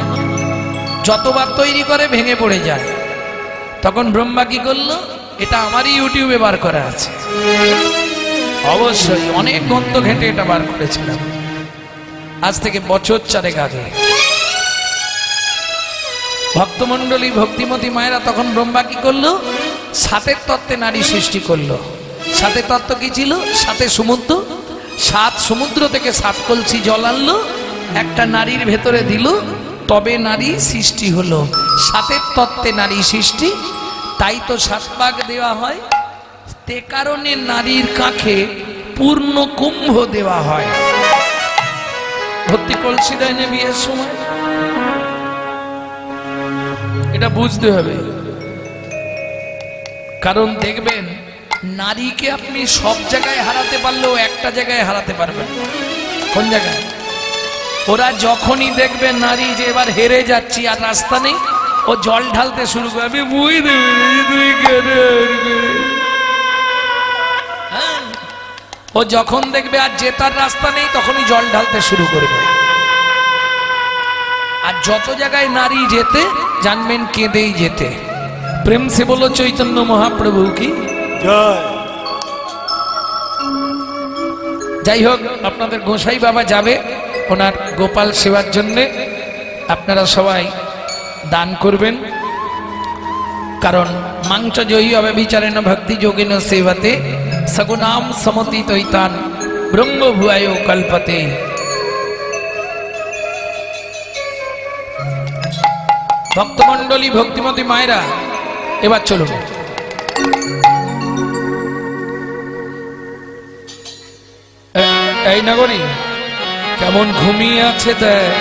যতবার তৈরি করে ভেঙে পড়ে যায়। তখন ব্রহ্মা কি করলো? এটা আমারই ইউটিউবে বার করা আছে, অবশ্যই অনেক গ্রন্থ ঘেঁটে এটা বার করেছিলাম, আজ থেকে বছর 4 আগে। ভক্তমন্ডলী ভক্তিমতী মায়েরা, তখন ব্রহ্মা কি করলো? 7 তত্ত্বে নারী সৃষ্টি করলো। 7 তত্ত্ব কি ছিল? 7 সমুদ্র, 7 সমুদ্র থেকে 7 কলসি জল আনলো, একটা নারীর ভেতরে দিল, তবে নারী সৃষ্টি হলো। 7 তত্ত্বে নারী সৃষ্টি। তাই তো 7 পাক দেওয়া হয়। তে কারণে নারীর কাঁখে পূর্ণ কুম্ভ দেওয়া হয়। ভর্তি কলসি দেয় না বিয়ের সময়। এটা বুঝতে হবে। কারণ দেখবেন নারীকে আপনি সব জায়গায় হারাতে পারলেও একটা জায়গায় হারাতে পারবেন। কোন জায়গায়? ওরা যখনই দেখবে নারী যে এবার হেরে যাচ্ছি আর রাস্তা নেই, ও জল ঢালতে শুরু করবে। ও যখন দেখবে আর জেতার রাস্তা নেই, তখনই জল ঢালতে শুরু করবে। আর যত জায়গায় নারী যেতে, জানবেন কেঁদেই যেতে। প্রেম সে বলো চৈতন্য মহাপ্রভু কি জয়। যাই হোক, আপনাদের গোসাই বাবা যাবে ওনার গোপাল সেবার জন্যে। আপনারা সবাই দান করবেন, কারণ মাংস জয়ী হবে বিচারেন ভক্তি যোগেন সেবাতে সগুনাম সমতি তৈতান ব্রহ্ম ভুয়ায় কল্পতে। ভক্তমন্ডলী ভক্তিমতী মায়েরা, এবার চলুন। এই নগরী কেমন ঘুমিয়ে আছে দেখ।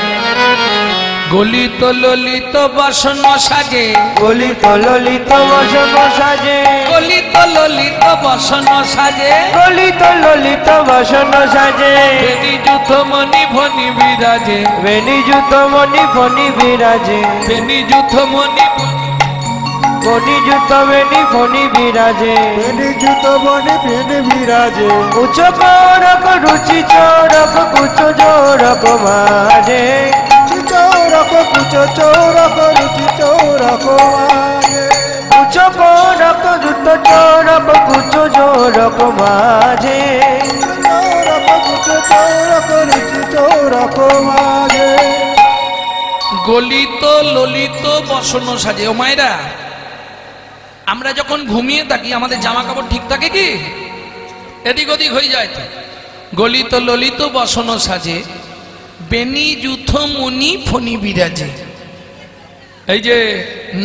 গলিত ললিত বাসন সাজে, গলিত ললিত বসন সাজে, গলিত ললিত বাসন সাজে, গলিত ললিত বসন সাজে। বেনি যুথ মণি ভনি বিরাজে, বেনি যুত মণি ফণি বিরাজে, বেনি যুথ মণি ফণি জুত বেনি ফণি বিরাজে, বেনি জুত বনি বেনি বিরাজে, উচ্চ করক রুচি চরক কুচ জোরক মাঝে, চৌরক কুচ চৌরক রুচি চৌরক মাঝে, উচ্চ করক জুত চরক কুচ জোরক মাঝে, চৌরক কুচ চৌরক রুচি চৌরক মাঝে। গলিত ললিত বসন সাজে। ও মায়েরা, আমরা যখন ঘুমিয়ে থাকি আমাদের জামা কাপড় ঠিক থাকে কি? এদিক ওদিক হয়ে যায় তো। গলিত ললিত বসন সাজে, বেনি যুথ মুনি ফণি বিরাজে। এই যে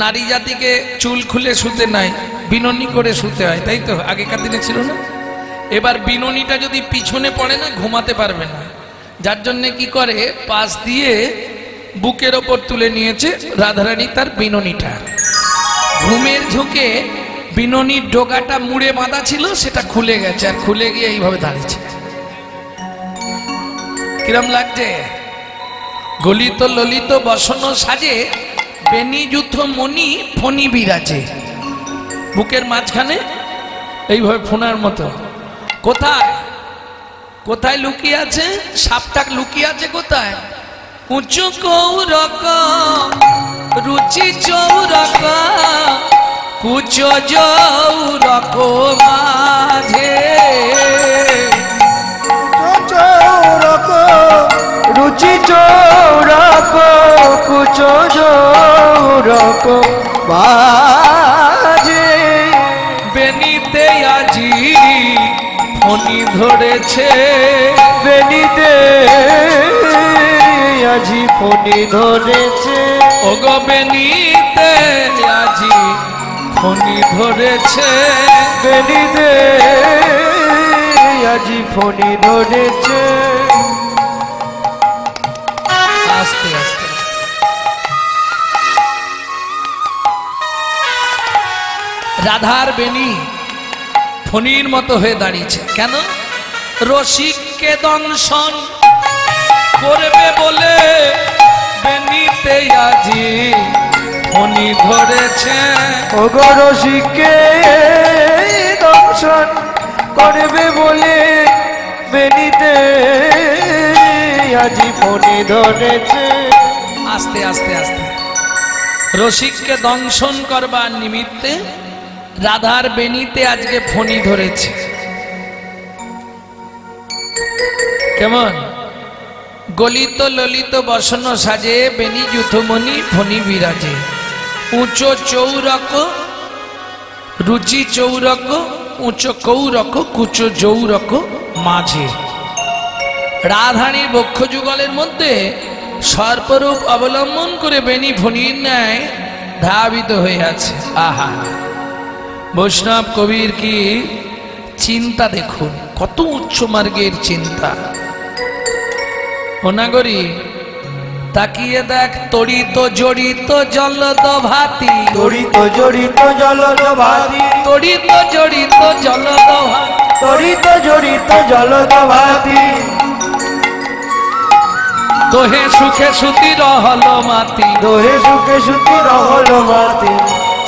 নারী জাতিকে চুল খুলে শুতে নাই, বিননি করে শুতে হয়, তাই তো? আগেকার দিনে ছিল না? এবার বিননিটা যদি পিছনে পড়ে না, ঘুমাতে পারবে না। যার জন্য কি করে, পাশ দিয়ে বুকের ওপর তুলে নিয়েছে রাধারানী তার বিননিটা। ঘুমের ঝুঁকে বিননির ডোগাটা মুড়ে বাঁধা ছিল, সেটা খুলে গেছে, আর খুলে গিয়ে এইভাবে দাঁড়িয়েছে। কিরম লাগছে? গলিত ললিত বসন সাজে, বেনি যুথ মণি ফণি বিরাজে। বুকের মাঝখানে এইভাবে ফোনার মতো। কোথায় কোথায় লুকিয়ে আছে? সাপটা লুকিয়ে আছে কোথায়? উঁচু কৌরক রুচি চৌরক কুচ জৌরক মাঝে, চৌরক রুচি চৌরক কুচ জোরক মাঝে, বেনিতে আজি ফণি ধরেছে, বেনিতে আজি ফণি ধরেছে, ওগো বেনিতে আজি ফণি ধরেছে, বেনিতে আজি ফণি ধরেছে। আস্তে আস্তে রাধার বেনি ফণির মতো হয়ে দাঁড়িয়েছে। কেন? রসিককে দংশন করবে বলে বেনিতে আজি ফণি ধরেছে, ওগো রসিককে দংশন করবে বলে বেনিতে আজি ফণি ধরেছে। আস্তে আস্তে আস্তে রসিককে দংশন করবার নিমিত্তে রাধার বেনিতে আজকে ফণি ধরেছে। কেমন? গলিত ললিত বসন সাজে, বেনি যুথমণি ফণি বিরাজে। উঁচো চৌরক রুচি চৌরক উঁচো কৌরক কুচ জৌরক মাঝে। রাধারানীর বক্ষ যুগলের মধ্যে সর্পরূপ অবলম্বন করে বেনি ফণির ন্যায় ধাবিত হয়ে আছে। আহা, বৈষ্ণব কবির কি চিন্তা দেখুন, কত উচ্চ মার্গের চিন্তা। অনাগরী তাকিয়ে দেখ, তড়িত জড়িত জলদ ভাতি, তড়িত জড়িত জলদ ভাতি, তড়িত জড়িত জলদ ভাতি, তড়িত জড়িত জলদ ভাতি, তোহে সুখে সুতি রহল মাতি, দোহে সুখে সুতি রহল মাতি,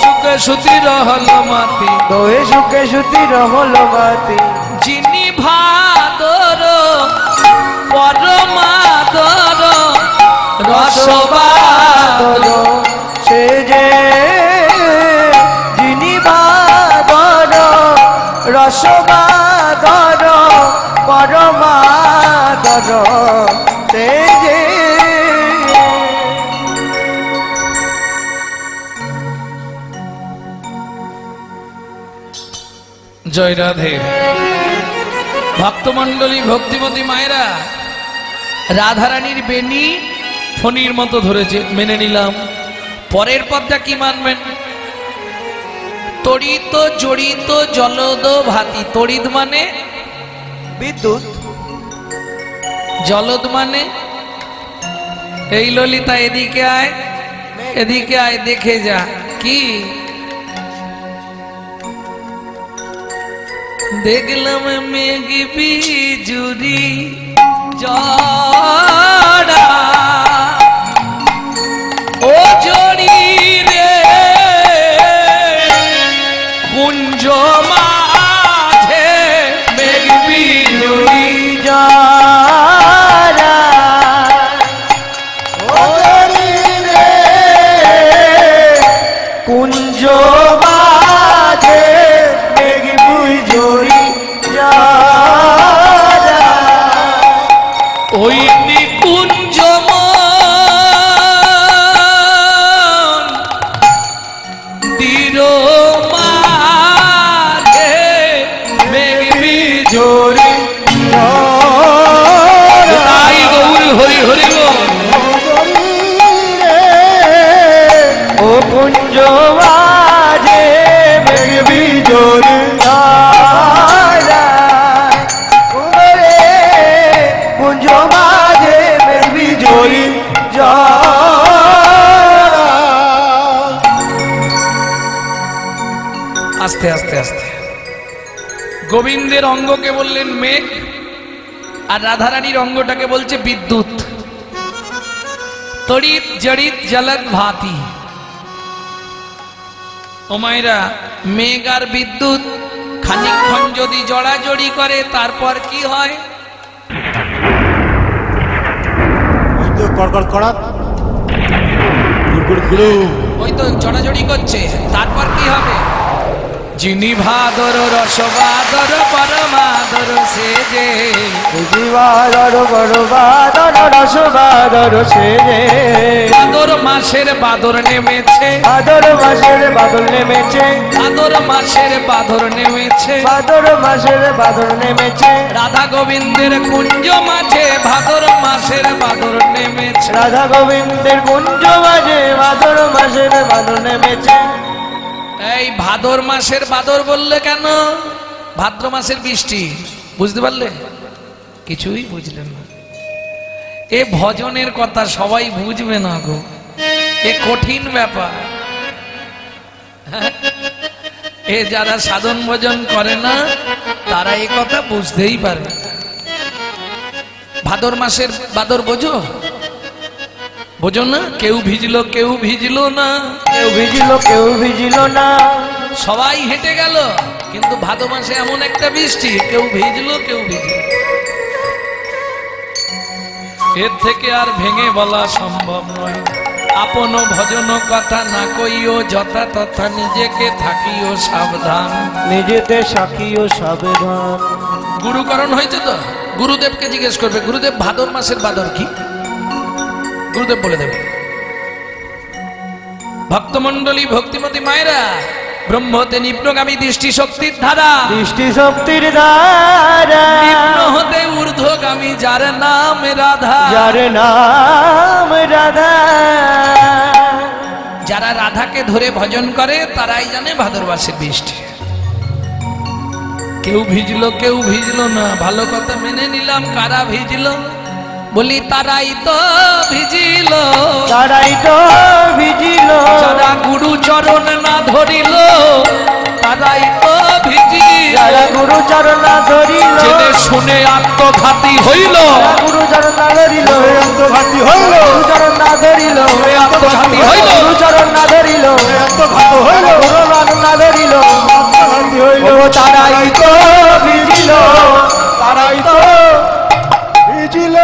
সুখে সুতি রহল মাতি, দোহে সুখে সুতি রহল মাতি, যিনি ভাদর পরমাদর রসবাদর, সে যে যিনি বাদর রসবাদর পরমাদর, সে যে জয় রাধে। ভক্তমণ্ডলী, ভক্তিমতী মায়েরা, রাধারানীর বেনি ফণির মতো ধরেছে, মেনে নিলাম। পরের পদটা কি মানবেন? তড়িত জড়িত জলদ ভাতি। তড়িৎ মানে বিদ্যুৎ, জলদ মানে এই ললিতা, এদিকে আয়, এদিকে আয়, দেখে যা। কি দেখলাম? মেঘ বিজুরি জড়া, ও জড়ি রে কুঞ্জ মাঝে মেঘ বিজোরি ধারায় ওরে কুঞ্জ মাঝে মেঘ বিজোরি আস্তে আস্তে আস্তে গোবিন্দের অঙ্গকে বললেন মেঘ, আর রাধারানীর অঙ্গটাকে বলছে বিদ্যুৎ। তড়িৎ জড়িত জলদ ভাতি। ও মায়েরা, মেঘ আর বিদ্যুৎ খানিকক্ষণ যদি জড়াজড়ি করে তারপর কি হয়? কড়কড় কড়াত ওই তো জড়াজড়ি করছে, তারপর কি হবে? যিনি ভাদর রসবাদর পরমাদর সেজে, বাদর বড় বাদর রসবাদর সেজে, ভাদর মাসের বাদর নেমেছে, ভাদর মাসের বাদল নেমেছে, ভাদর মাসের বাদর নেমেছে, ভাদর মাসের বাদল নেমেছে, রাধা গোবিন্দের কুঞ্জ মাঝে ভাদর মাসের বাদর নেমেছে। রাধা গোবিন্দের কুঞ্জ মাঝে ভাদর মাসের বাদল নেমেছে। এই ভাদর মাসের বাদর বললে কেন? ভাদ্র মাসের বৃষ্টি, বুঝতে পারলে? কিছুই বুঝলেন না। এ ভজনের কথা সবাই বুঝবে না গো, এ কঠিন ব্যাপার। এ যারা সাধন ভজন করে না তারা এই কথা বুঝতেই পারবে না। ভাদর মাসের বাদর বোঝো? বোঝো না? কেউ ভিজলো কেউ ভিজলো না, কেউ ভিজিল কেউ ভিজিল না, সবাই হেঁটে গেল, কিন্তু ভাদর মাসে এমন একটা বৃষ্টি, কেউ ভিজলো কেউ ভিজলো। এর থেকে আর ভেঙে বলা সম্ভব নয়। আপন ভজন কথা না কইও, যথা তথা নিজেকে থাকিও সাবধান। নিজেতে সাক্ষীও সাবধান। গুরুকরণ হয়েছে তো, গুরুদেবকে জিজ্ঞেস করবে, গুরুদেব ভাদর মাসের বাদর কি? গুরুদেব বলে দেবে। ভক্তমন্ডলী, ভক্তিমতী মায়েরা, ব্রহ্মতে নিম্নগামী দৃষ্টি শক্তির ধারা, দৃষ্টি শক্তির দ্বারা নিম্ন হতে ঊর্ধ্বগামী যার নাম রাধা, যার নাম রাধা। যারা রাধাকে ধরে ভজন করে তারাই জানে ভাদর মাসের বৃষ্টি। কেউ ভিজলো কেউ ভিজলো না, ভালো কথা মেনে নিলাম। কারা ভিজলো? বলি তারাই তো ভিজিল, তারাই তো ভিজিল, যারা গুরু চরণ না ধরিল তারাই তো ভিজিল, যারা গুরু চরণ ধরিল, জেনে শুনে আত্মঘাতী হইল, গুরু চরণ ধরিল, আত্মঘাতী হইল, গুরু চরণ ধরিল, আত্মঘাতী হইল, গুরু চরণ ধরিল, আত্মঘাত হইল, গুরু ধরিল, আত্মঘাতী হইল। ও তারাই তো ভিজিল, তারাই তো ভিজিল।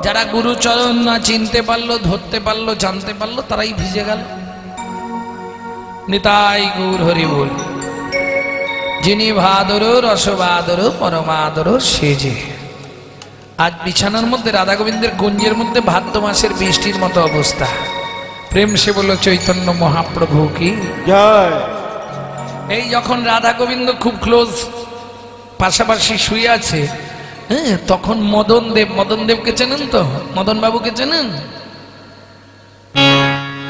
যারা গুরু চরণ না চিনতে পারলো, ধরতে পারলো, জানতে পারলো, তারাই ভিজে গেল। নিতাই গৌর হরি বল। যিনি ভাদর রসবাদর পরমাদর সেজে। আজ বিছানার মধ্যে রাধা গোবিন্দের কুঞ্জের মধ্যে ভাদ্র মাসের বৃষ্টির মতো অবস্থা। প্রেম সে বলল চৈতন্য মহাপ্রভু কি জয়। এই যখন রাধা গোবিন্দ খুব ক্লোজ পাশাপাশি শুয়ে আছে, হ্যাঁ, তখন মদন দেবকে চেনেন তো? মদন বাবুকে চেনেন?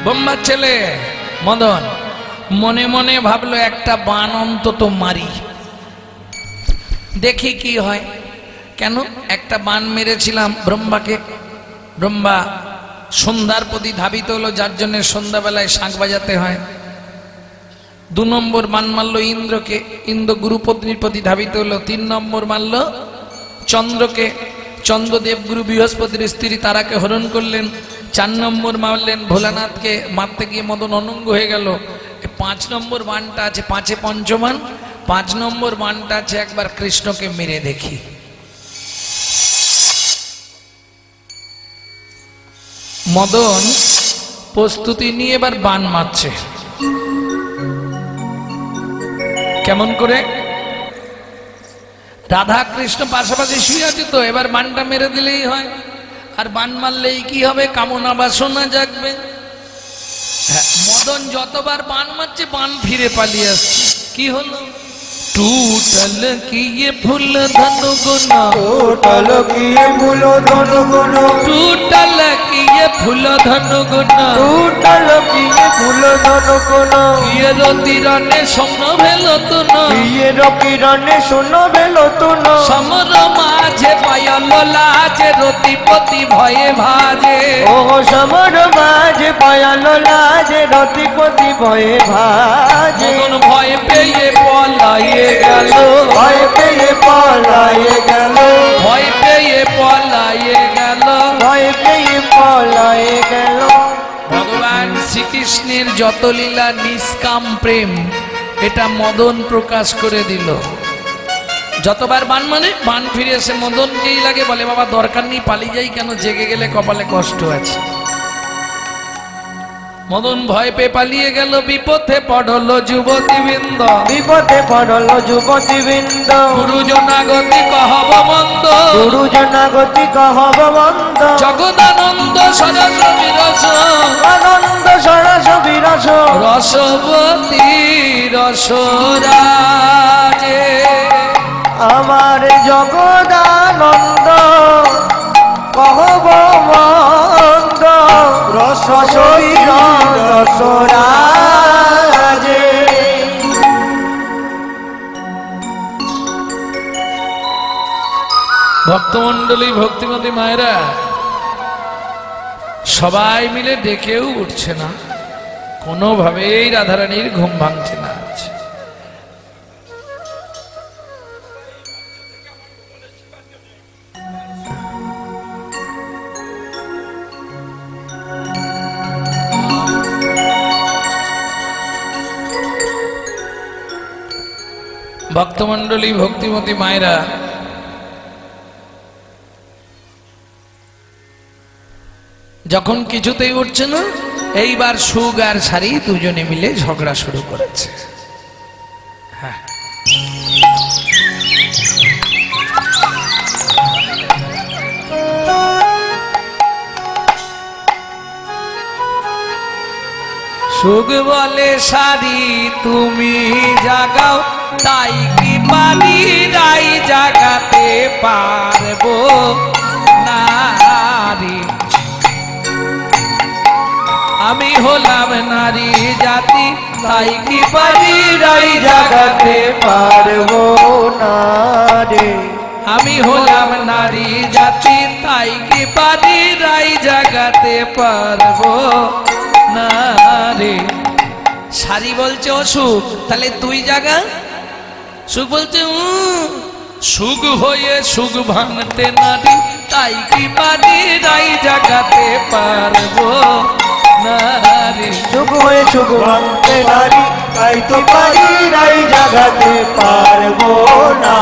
বোম্বার ছেলে মদন মনে মনে ভাবলো একটা বান অন্তত মারি, দেখি কি হয়। কেন? একটা বান মেরেছিলাম ব্রহ্মাকে, ব্রহ্মা সন্ধ্যার প্রতি ধাবিত হলো, যার জন্য সন্ধ্যাবেলায় শাঁখ বাজাতে হয়। 2 নম্বর বান মারল ইন্দ্রকে, ইন্দ্র গুরুপত্নীর প্রতি ধাবিত হলো। 3 নম্বর মারল চন্দ্রকে, চন্দ্রদেব গুরু বৃহস্পতির স্ত্রী তারাকে হরণ করলেন। 4 নম্বর মারলেন ভোলানাথকে, মারতে গিয়ে মদন অনঙ্গ হয়ে গেল। 5 নম্বর বানটা আছে, 5-এ পঞ্চমান, 5 নম্বর বানটা আছে একবার কৃষ্ণকে মেরে দেখি। মদন প্রস্তুতি নিয়ে এবার বান মারছে। কেমন করে? রাধা কৃষ্ণ পাশাপাশি শুয়ে আছে তো, এবার বানটা মেরে দিলেই হয়। আর বান মারলেই কি হবে? কামনা বাসনা জাগবে। মদন যতবার বান মারছে বান ফিরে পালিয়ে আসছে। কি হলো? टूटल किए फूल धनु गुण टोटल किए फूल धनु गुण टूटल किए फूल धनु गुण टूटल किए फूल धनु गुण किए रतिरने स्वप्न भेल तुन किए रकिरने सुन भेलो तुन समर माझे पायल लाजे रतिपति भये भाजे ओ समर बाजे पायल लाजे रतिपति भये भाजे मदन भय पेये पलाये गেল भय पेये पलाये गেল ভয় পেয়ে পলায়ে গেল भय पेये पलाये गেল ভগবান শ্রীকৃষ্ণের যত লীলা নিষ্কাম প্রেম এটা মদন প্রকাশ করে দিল। যতবার বান মানে বান ফিরে এসে মদনকেই লাগে, বলে বাবা দরকার নেই পালিয়ে যাই কেন, জেগে গেলে কপালে কষ্ট আছে। মদন ভয় পেয়ে পালিয়ে গেল, বিপথে পড়ল যুবতীবৃন্দ বিপদে পড়ল যুবতীবৃন্দ গুরুজনাগতি কহব মন্দ গুরুজনাগতি কহব মন্দ জগদানন্দ সরস বিরস আনন্দ সরস বিরস রসবতী রসরাজে আমার জগদানন্দ কহব মন্দ রসই রসরাজে ভক্তমন্ডলী ভক্তিমতী মায়েরা সবাই মিলে ডেকেও উঠছে না, কোনোভাবেই রাধারানীর ঘুম ভাঙছে না। ভক্তমন্ডলী ভক্তিমতী মায়েরা যখন কিছুতেই উঠছে না, এইবার সুগ আর সারি দুজনে মিলে ঝগড়া শুরু করেছে। হ্যাঁ, সুগ বলে সারি তুমি জাগাও, তাই কি পারি রাই জাগাতে পারবো নারী, আমি হলাম নারী জাতি, তাই কি পারি রাই জাগাতে পারবো না রে আমি হলাম নারী জাতি, তাই কি পারি রাই জাগাতে পারবো না রে। সারি বলছে ও সুখ, তাহলে তুই জাগা। সুখ বলছে সুখ হয়ে সুখ ভাঙতে নারী, তাই কি পারি রাই জাগাতে পারবো না রে। সুখ হয়ে সুখ ভাঙতে নারী, তাই তো পারি রাই জাগাতে পারবো না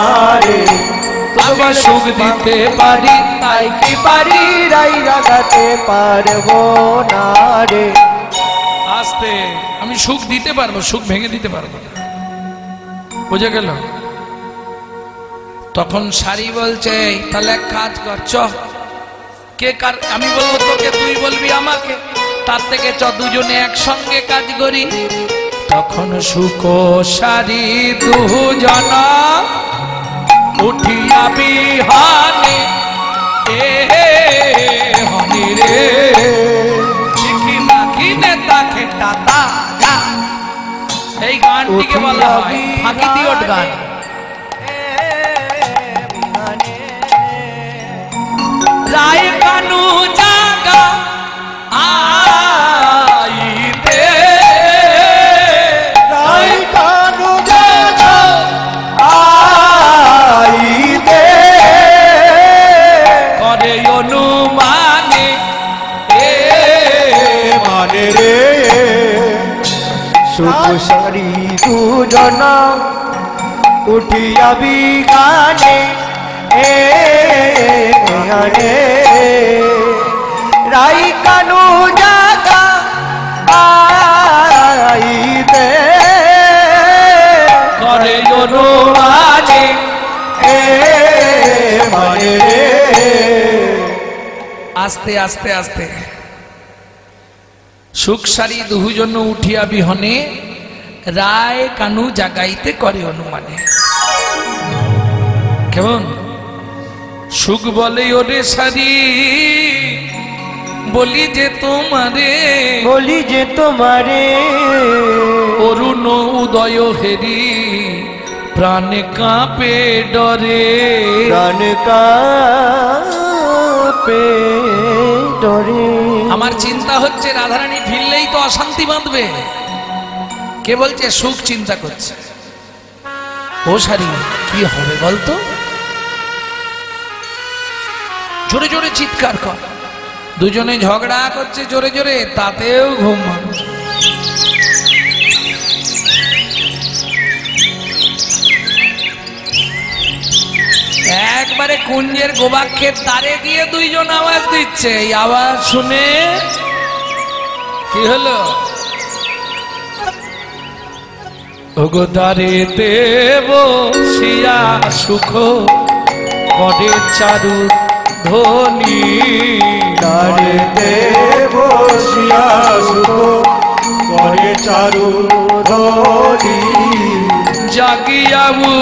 রে। আমি সুখ দিতে পারি, তাই কি পারি রাই জাগাতে পারবো না রে। আস্তে, আমি সুখ দিতে পারবো, সুখ ভেঙে দিতে পারবো না, বুঝে গেল? তখন সারি বলছে তাহলে এক কাজ কর, চ কে কার, আমি বলবো তোকে, তুই বলবি আমাকে, তার থেকে চ দুজনে একসঙ্গে কাজ করি। তখন সুখ সারি দুজনা উঠিয়া বিহানে এ হনি রে লিখি মাখি নেতা খেটা তা যা। এই গানটিকে বলা হয় ফাঁকি দিওট গান। রায় কানু জাগা আইতে রাই কানু জাগা আইতে করে অনুমানে এ মানে রে সুখ সারি দুজন উঠিয়া বিগানে এ আনে রাই কানু জাগা আইতে করে অনুমানে এ মানে রে আস্তে আস্তে আস্তে সুখ সারি দুজন উঠিয়া বিহনে রায় কানু জাগাইতে করে অনুমানে। কেমন সুখ বলে ওরে সারি বলি যে তোমারে বলি যে তোমারে অরুণ উদয় হেরি প্রাণে কাঁপে ডরে প্রাণ কাঁপে ডরে। আমার চিন্তা হচ্ছে রাধারানী ফিরলেই তো অশান্তি বাঁধবে। কে বলছে সুখ চিন্তা করছে? ও সারি কি হবে বলতো? জোরে জোরে চিৎকার কর। দুজনে ঝগড়া করছে জোরে জোরে, তাতেও ঘুম ভাঙছে। একবারে কুঞ্জের গোবাক্ষের তারে গিয়ে দুইজন আওয়াজ দিচ্ছে। এই আওয়াজ শুনে কি হলো? ওগো দ্বারে দেব শিয়া সুখ করে চারু ধ্বনি তারে দেব শিয়া সুখ করে চারু ধ্বনি। জাগিয়াবু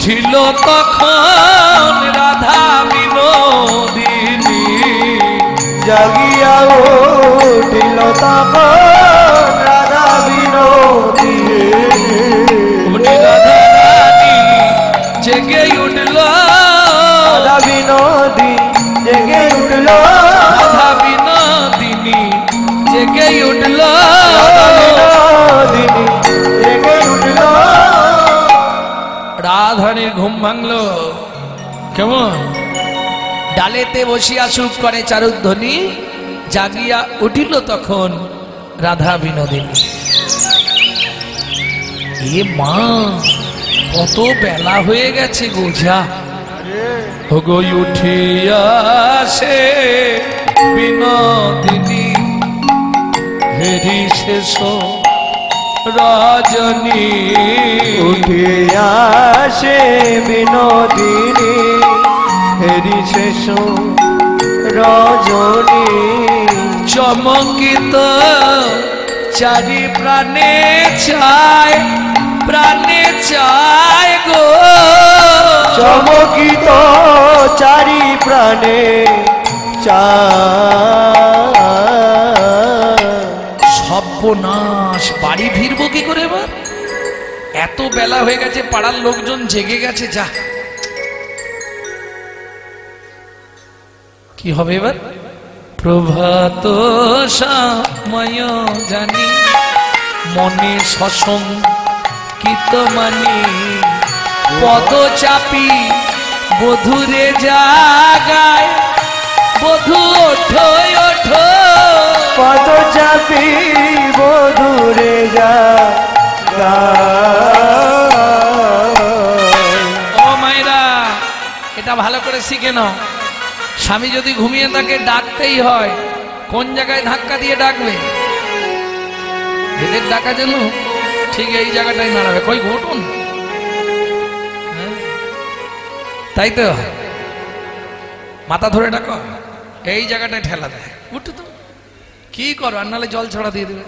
ছিল তখন রাধা বিনোদিনী জাগিয়া উঠিল তখন রাধা বিনোদিনী। উনি রাধা রানী জেগে উঠল রাধা বিনোদিনী জেগে উঠল রাধা বিনোদিনী জেগে উঠল বিনোদিনী জেগে উঠল। রাধারানীর ঘুম ভাঙলো। কেমন? ডালেতে বসিয়া সুখ করে চারুধ্বনি, জাগিয়া উঠিল তখন রাধা বিনোদিনী। এ মা, কত বেলা হয়ে গেছে গোঝা। গো উঠিয়া সে বিনোদিনী হেরি শেষ রজনী। উঠিয়া সে বিনোদিনী হেরি শেষ রজনী। চমকিত চারি প্রাণে চায়, প্রাণে চায় গো। চমকিত চারি প্রাণে সর্বনাশ, বাড়ি ফিরবো কি করে এবার? এত বেলা হয়ে গেছে, পাড়ার লোকজন জেগে গেছে। যা, কি হবে এবার? প্রভাত সময় জানি মনে সশঙ্কিত মানি, পদ চাপি বধুরে জাগায়, বধু ওঠো ওঠো। পদ চাপি বধুরে যা ও মায়েরা, এটা ভালো করে শিখে নাও। স্বামী যদি ঘুমিয়ে থাকে ডাকতেই হয়। কোন জায়গায় ধাক্কা দিয়ে ডাকবে? এদের ডাকা যেন ঠিক এই জায়গাটাই নাড়াবে। কই ঘটুন, তাই তো মাথা ধরে ডাকো, এই জায়গাটায় ঠেলা দেয়। উঠো তো, কি করো? আর নাহলে জল ছড়া দিয়ে দেবে।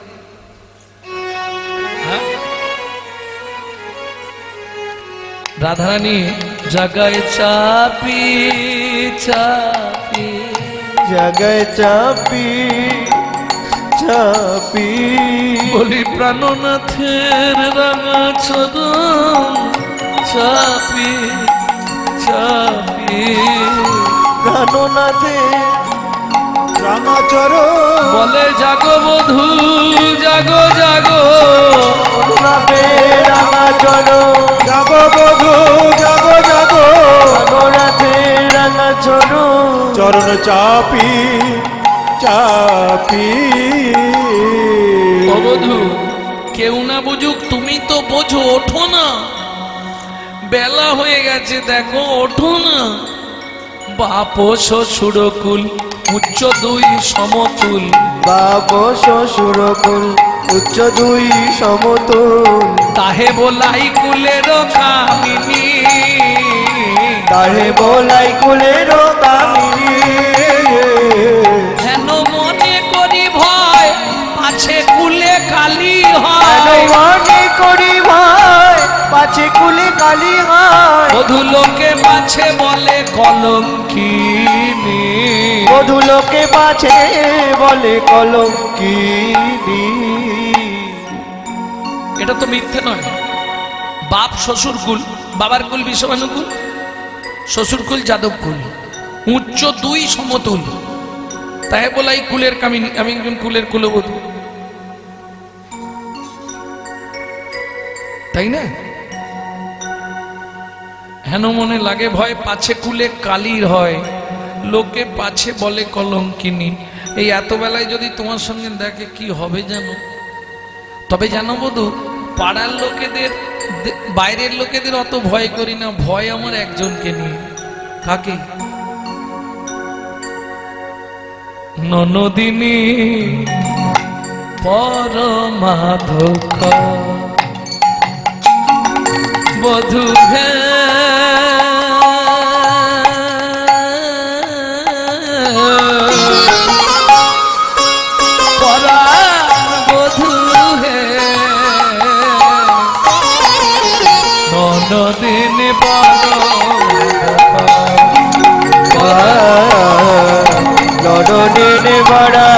হ্যাঁ, রাধারানী জাগায় চাপি চাপি, জগায় চাপি চাপি বলি প্রাণনাথের রাঙা চরণ চাপি চাপি। প্রাণনাথে রামাচর বলে জাগো বধূ জাগো জাগো, রামে রামাচর জাগো বধূ জাগো জাগো। রামনাথে রামাচর চরণ চাপি চাপি। ও বধূ, কেউ না বুঝুক, তুমি তো বোঝো, ওঠো না। বেলা হয়ে গেছে, দেখো, ওঠো না। বাপ শ্বশুরকুল উচ্চ দুই সমতুল, বাপ শ্বশুরকুল উচ্চ দুই সমতুল। তাহে বলাই কুলের কামিনী, তাহে বলাই কুলের কামিনী। হেন মনে করি ভয়, পাছে কুলে কালি হয়। মনে করি ভাই পাছে কুলে কালি হয় বধূ লোকে পাছে বলে কলঙ্কিনী বধূ লোকে পাছে বলে কলঙ্কিনী এটা তো মিথ্যে নয়। বাপ শ্বশুর কুল, বাবার কুল বিষবানুকুল, শ্বশুর কুল যাদব কুল, উচ্চ দুই সমতুল। তাই বলাই কুলের কামিনী, আমি একজন কুলের কুলবধূ, তাই না? হেন মনে লাগে ভয় পাছে কুলে কালির হয়, লোকে পাছে বলে কলঙ্কিনী। এই এত বেলায় যদি তোমার সঙ্গে দেখে কি হবে জানো? তবে জানো বধূ, পাড়ার লোকেদের, বাইরের লোকেদের অত ভয় করি না, ভয় আমার একজনকে নিয়ে। কাকে? ননদিনী পরমাধক বধূ হে ননদিন ননদিন বড়া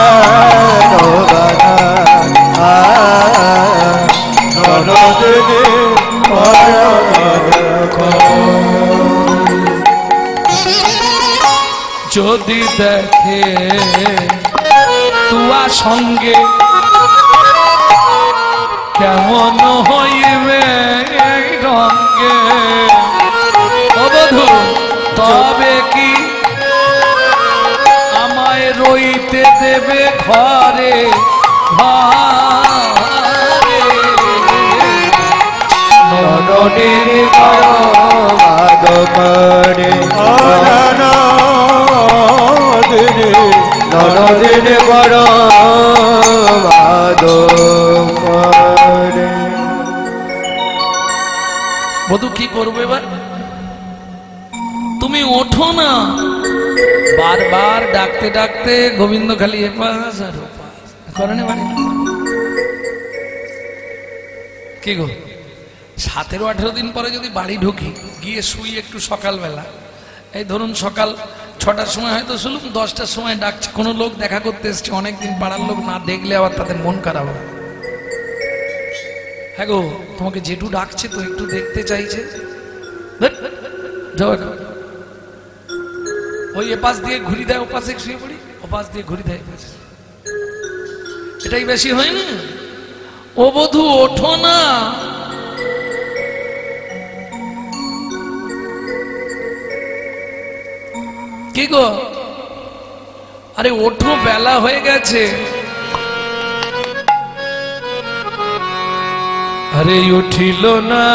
যদি দেখে তুয়া সঙ্গে কেমন হইবে রঙ্গে ও বধূ, তবে কি আমায় রইতে দেবে ঘরে ঘরে? ননদিন মাধবরে ননদিন বড় মাধবরে। বধূ কি করবে এবার? তুমি ওঠো না। বারবার ডাকতে ডাকতে গোবিন্দ খালি এপাশ আর ওপাশ করেন। বাড়ি কি গো, 17-18 দিন পরে যদি বাড়ি ঢুকি, গিয়ে শুই একটু সকালবেলা, এই ধরুন সকাল 6টার সময় হয়তো শুনলাম, 10টার সময় ডাকছে, কোনো লোক দেখা করতে এসছে, অনেকদিন পাড়ার লোক না দেখলে আবার তাদের মন খারাপ হয়। হ্যাঁ গো, তোমাকে জেঠু ডাকছে তো, একটু দেখতে চাইছে, যাও এখন। ওই এপাশ দিয়ে ঘুরি দেয়, ওপাশে শুয়ে পড়ি, ওপাশ দিয়ে ঘুরি দেয়, এটাই বেশি হয় না? ও বধূ ওঠো না। কি গো, আরে ওঠো, বেলা হয়ে গেছে। আরে উঠিল না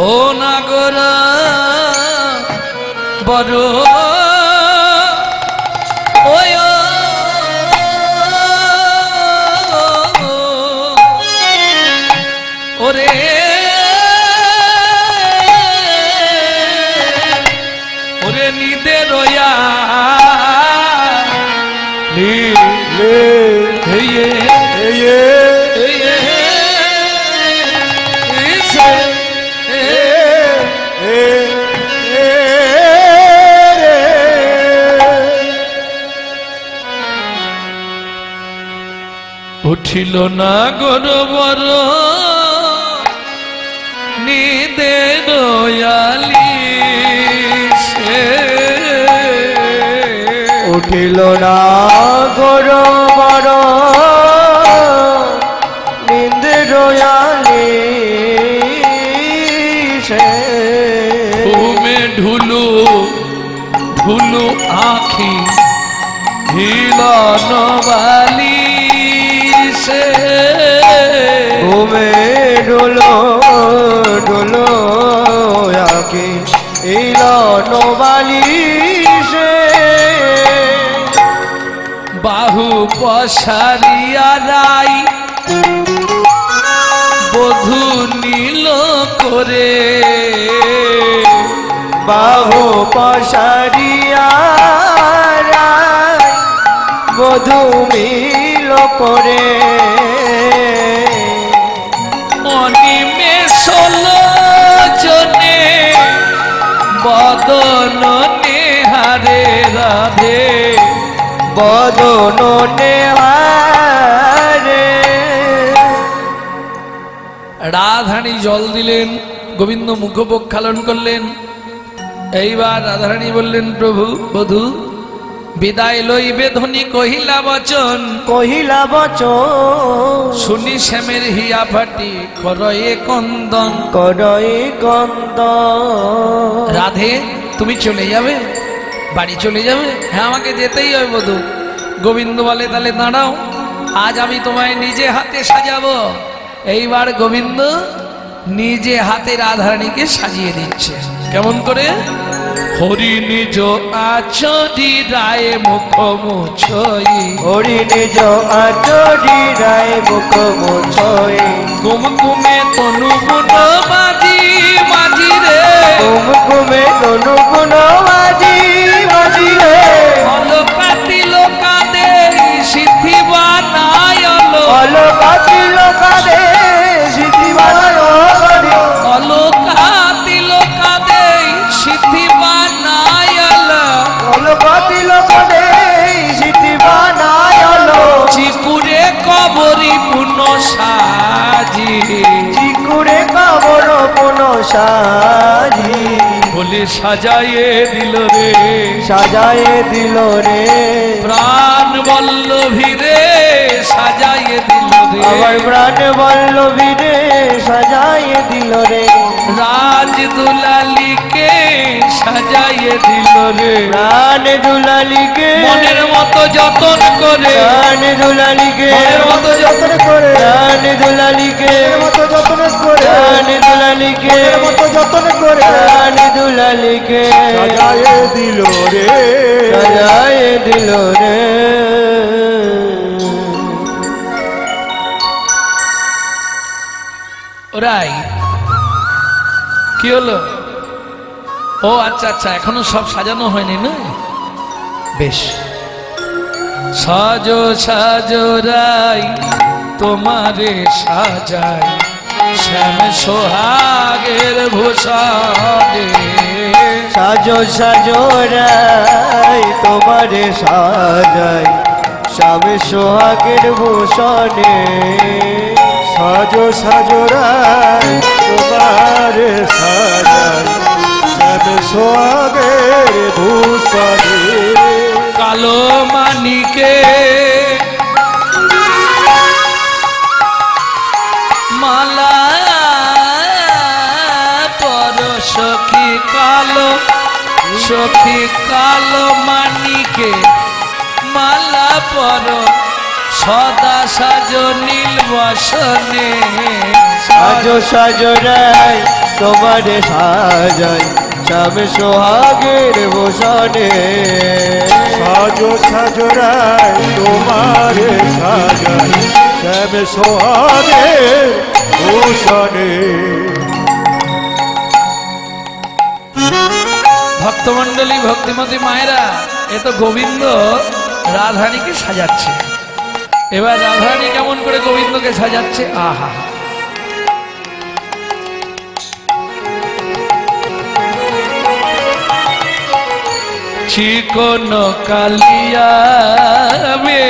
ও নাগর বড় ওয় ওরে ওরে নিদে রয়া লে লে হেয়ে হেয়ে হেয়ে ইসে উঠিল না গরবর নিদে দয়ালি সে উঠিল না গরবর নিদে দয়ালি সে ঘুমে ঢুলু ঢুলু আখি হিলন বালি সে ঘুমে ঢুলো ঢুলো আঁকি ইলন বালিশে বাহু পশারিয়া রাই বধূ নীল করে বাহু পশারিয়া রাই বধূ মিল করে অনিমেষ লোচনে বদন নেহারে রাধে বদন নেহারে। রাধারানী জল দিলেন, গোবিন্দ মুখ প্রক্ষালন করলেন। এইবার রাধারানী বললেন, প্রভু বধূ বিদায় লইবে ধ্বনি কহিলা বচন, কহিলা বচন শুনি শ্যামের হিয়া ফাটি করয়ে কন্দন। করয়ে কন্দন। রাধে তুমি চলে যাবে, বাড়ি চলে যাবে? হ্যাঁ আমাকে যেতেই হবে বধূ। গোবিন্দ বলে তাহলে দাঁড়াও, আজ আমি তোমায় নিজে হাতে সাজাবো। এইবার গোবিন্দ নিজে হাতে রাধারানীকে সাজিয়ে দিচ্ছে। কেমন করে? হরি নিজ আচরি রায় মুখ মুছই, হরি নিজ আচরি রায় মুখ মুছই, কুমকুমে তনু গুণ মাঝি মাঝি রে, কুমকুমে তনু গুণ মাঝি মাঝি রে, অলকাতি লোকাদে সিদ্ধি বানায়ল, অলকাতি লোকাদে সিদ্ধি বানায়ল, অলকাতি লোকাদে সিদ্ধি বানায়ল, অলকাতি লোকাদে সিদ্ধি বানায়ল, চিকুরে কবরি পুন সাজি, চিকুরে কবর পুন সাজি, বলে সাজায়ে দিল রে, সাজায়ে দিল রে, প্রাণ বল্লভী রে সাজায়ে দিল রে, আমার প্রাণ বল্লভী রে সাজায়ে দিল রে, রাজ দুলালিকে সাজায়ে দিল রে, প্রাণ দুলালিকে মনের মতো যতন করে, প্রাণ দুলালিকে মনের মতো যতন করে, প্রাণ দুলালিকে মতো যতন করে, প্রাণ দুলালিকে মতো যতন করে, প্রাণ দুলালিকে সাজায়ে দিল রে, সাজায়ে দিল রে। ওরাই কি হলো? ও আচ্ছা আচ্ছা, এখনো সব সাজানো হয়নি না? বেশ, সাজো সাজো রাই তোমারে সাজাই, শ্যাম সোহাগের ভূষণে, সাজো সাজো রাই তোমারে সাজাই, শ্যাম সোহাগের ভূষণে, সাজো সাজো রায় তোমারে সাজাই, শ্যাম সোহাগের ভূষণে, কালো মানিকে মালা পর সখী কালো, সখী কালো মানিকে মালা পর সদা সাজো নীল বসনে, সাজো সাজো রাই তোমারে সাজাই, শ্যাম সোহাগের ভূষণে, সাজো সাজো রায় তোমারে সাজাই, শ্যাম সোহাগের ভূষণে। ভক্তমণ্ডলী ভক্তিমতী মায়েরা, এ তো গোবিন্দ রাধারানীকে সাজাচ্ছে। এবার রাধারানী কেমন করে গোবিন্দকে সাজাচ্ছে? আহা, চিকন কালিয়া বে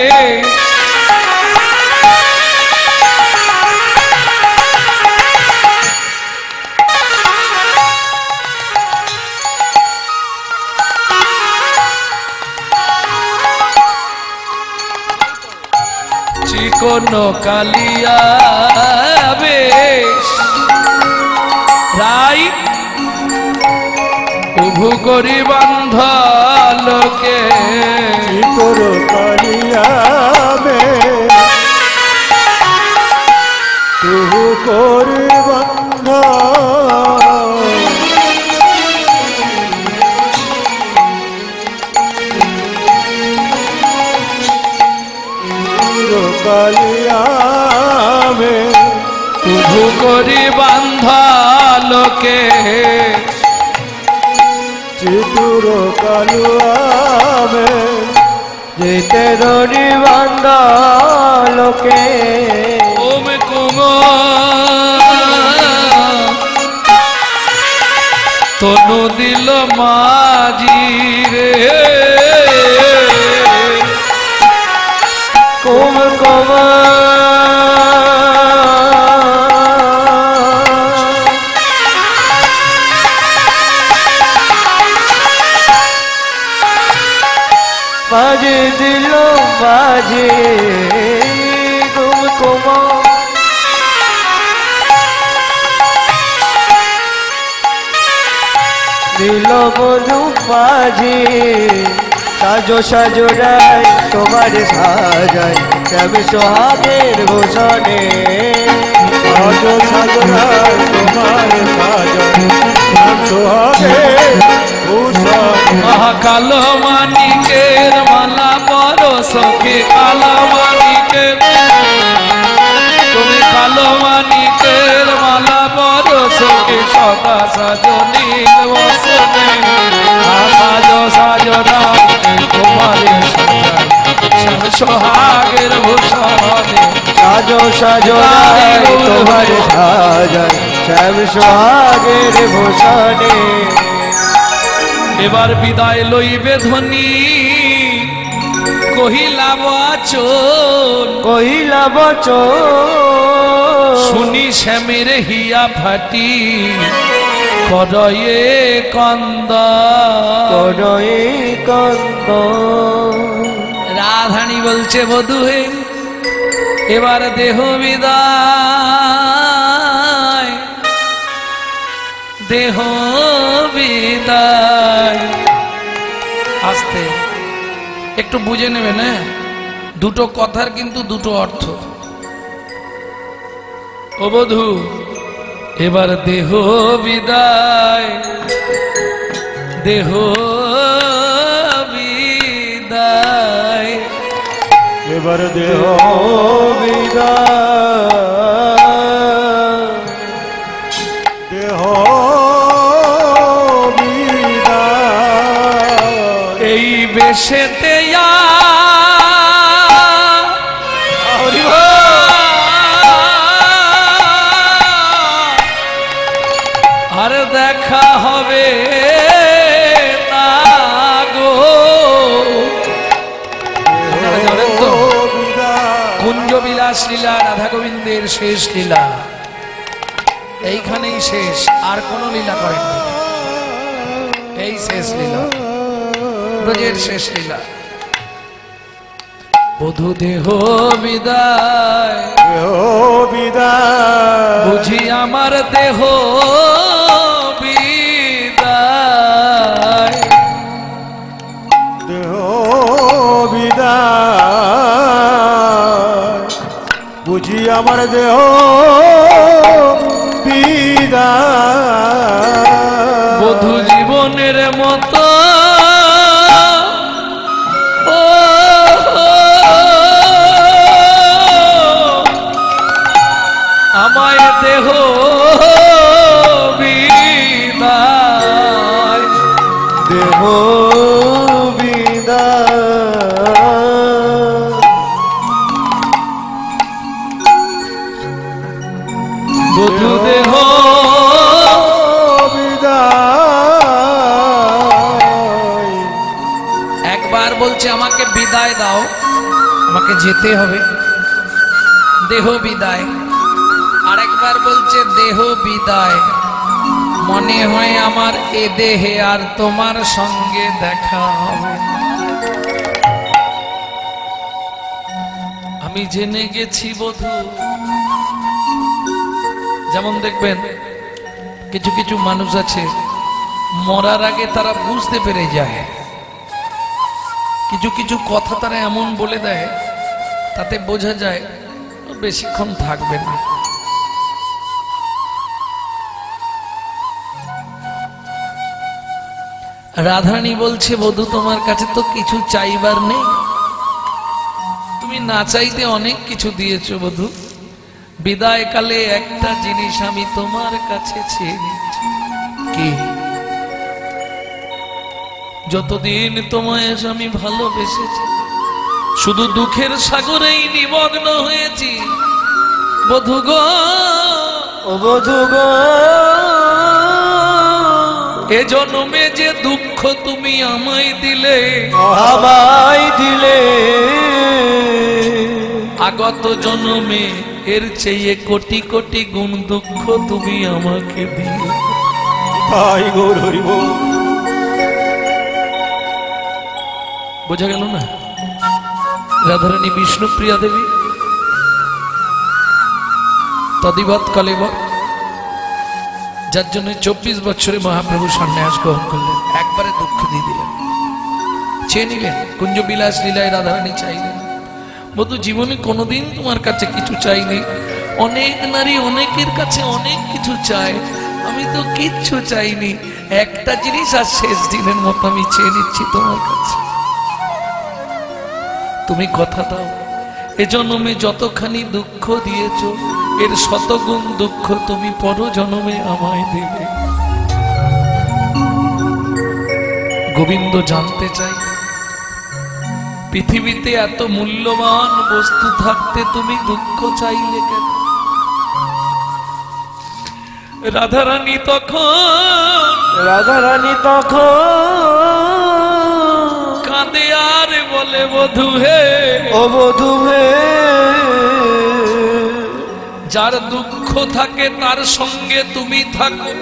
চিকন কালিয়া বেশ রাই উভু করি বান্ধ লোকে, তোর কালিয়াবে তুহু করে বন্ধ, কালিয়াবে উভু করি বান্ধ লোকে, চিতুর কালুয়াবে যেতে ধরি বান্দা লোকে ওম কুম তনু দিল মাঝি রে কুম কুম মাঝি দিল মাঝি কুম কুম দিল বধু মাঝি সাজো সাজো রায় তোমার সাজাই শ্যাম সোহাগের ভূষণে সাজো সাজো রায় তোমার সাজাই শ্যাম সোহাগের ভূষণে কালো মানিকের মালা পরশকে কালো মানিকের তুমি কালো মানিকের মালা পরশকে সদা সাজো নীল বসনে সাজো সাজো রায় তোমার সাজাই শ্যাম সোহাগের ভূষণে সাজো সাজো রায় তোমার সাজাই শ্যাম সোহাগের ভূষণে এবার বিদায় লইবে ধ্বনি কহিলা বচন কহিলা বচন শুনি শ্যামের হিয়া ফাটি করয়ে কন্দ করয়ে কন্দ রাধানী বলছে বধূ হে এবার দেহ বিদায় দেহ বিদায় আস্তে একটু বুঝে নেবেন হ্যাঁ দুটো কথার কিন্তু দুটো অর্থ ও বধূ এবার দেহ বিদায় দেহ বিদায় এবার দেহ বিদায় দেহ বিদায় এই বেশেতে আর দেখা হবে না গো আপনারা জানেন তো কুঞ্জ বিলাস লীলা রাধা গোবিন্দের শেষ লীলা এইখানেই শেষ আর কোন লীলা করেননি এই শেষ লীলা ব্রজের শেষ লীলা বধূ দেহ বিদায় দেহ বিদায় বুঝি আমার দেহ বিদায় দেহ বিদায় বুঝি আমার দেহ বিদায় বধূ জীবনের মতো ও আমায় দেহ বিদায় দেহ বিদায় বধূ দেহ বিদায় একবার বলছে আমাকে বিদায় দাও আমাকে যেতে হবে দেহ বিদায় আরেকবার বলছে দেহ বিদায় মনে হয় আমার এ দেহে আর তোমার সঙ্গে দেখা হবে আমি জেনে গেছি বধূ যেমন দেখবেন কিছু কিছু মানুষ আছে মরার আগে তারা বুঝতে পেরে যায় কিছু কিছু কথা তারা এমন বলে দেয় তাতে বোঝা যায় বেশিক্ষণ থাকবে না রাধারানী বলছে বধূ তোমার কাছে তো কিছু চাইবার নেই তুমি না চাইতে অনেক কিছু দিয়েছো বধূ বিদায় কালে একটা জিনিস আমি তোমার কাছে চেয়ে নিচ্ছি কি যতদিন তোমায় আমি ভালোবেসেছি শুধু দুঃখের সাগরেই নিমগ্ন হয়েছি। বধূ গো, ও বধূ গো, এ জন্মে যে দুঃখ তুমি আমায় দিলে, আমায় দিলে, আগত জন্মে এর চেয়ে কোটি কোটি গুণ দুঃখ তুমি আমাকে দিলে। তাই গৌর হরি বল। বোঝা গেল না? রাধারানী বিষ্ণুপ্রিয়া দেবী তদিবৎ কলেবৎ, যার জন্য 24 বছরে মহাপ্রভু সন্ন্যাস গ্রহণ করলেন, একবারে দুঃখ দিয়ে দিলেন, চেয়ে নিলেন। কুঞ্জবিলাস লীলায় রাধারানী চাইলেন, বধূ জীবনে কোনোদিন তোমার কাছে কিছু চাইনি। অনেক নারী অনেকের কাছে অনেক কিছু চায়, আমি তো কিচ্ছু চাইনি। একটা জিনিস আর শেষ দিনের মতো আমি চেয়ে নিচ্ছি তোমার কাছে, তুমি কথা দাও এজন্মে যতখানি দুঃখ দিয়েছ এর শতগুণ দুঃখ তুমি পরজন্মে আমায় দেবে। গোবিন্দ জানতে চাই, পৃথিবীতে এত মূল্যবান বস্তু থাকতে তুমি দুঃখ চাইলে কেন? রাধারানী তখন কাঁদে আর বলে, বধূ হে, ও বধূ হে, যার দুঃখ থাকে তার সঙ্গে তুমি থাকো,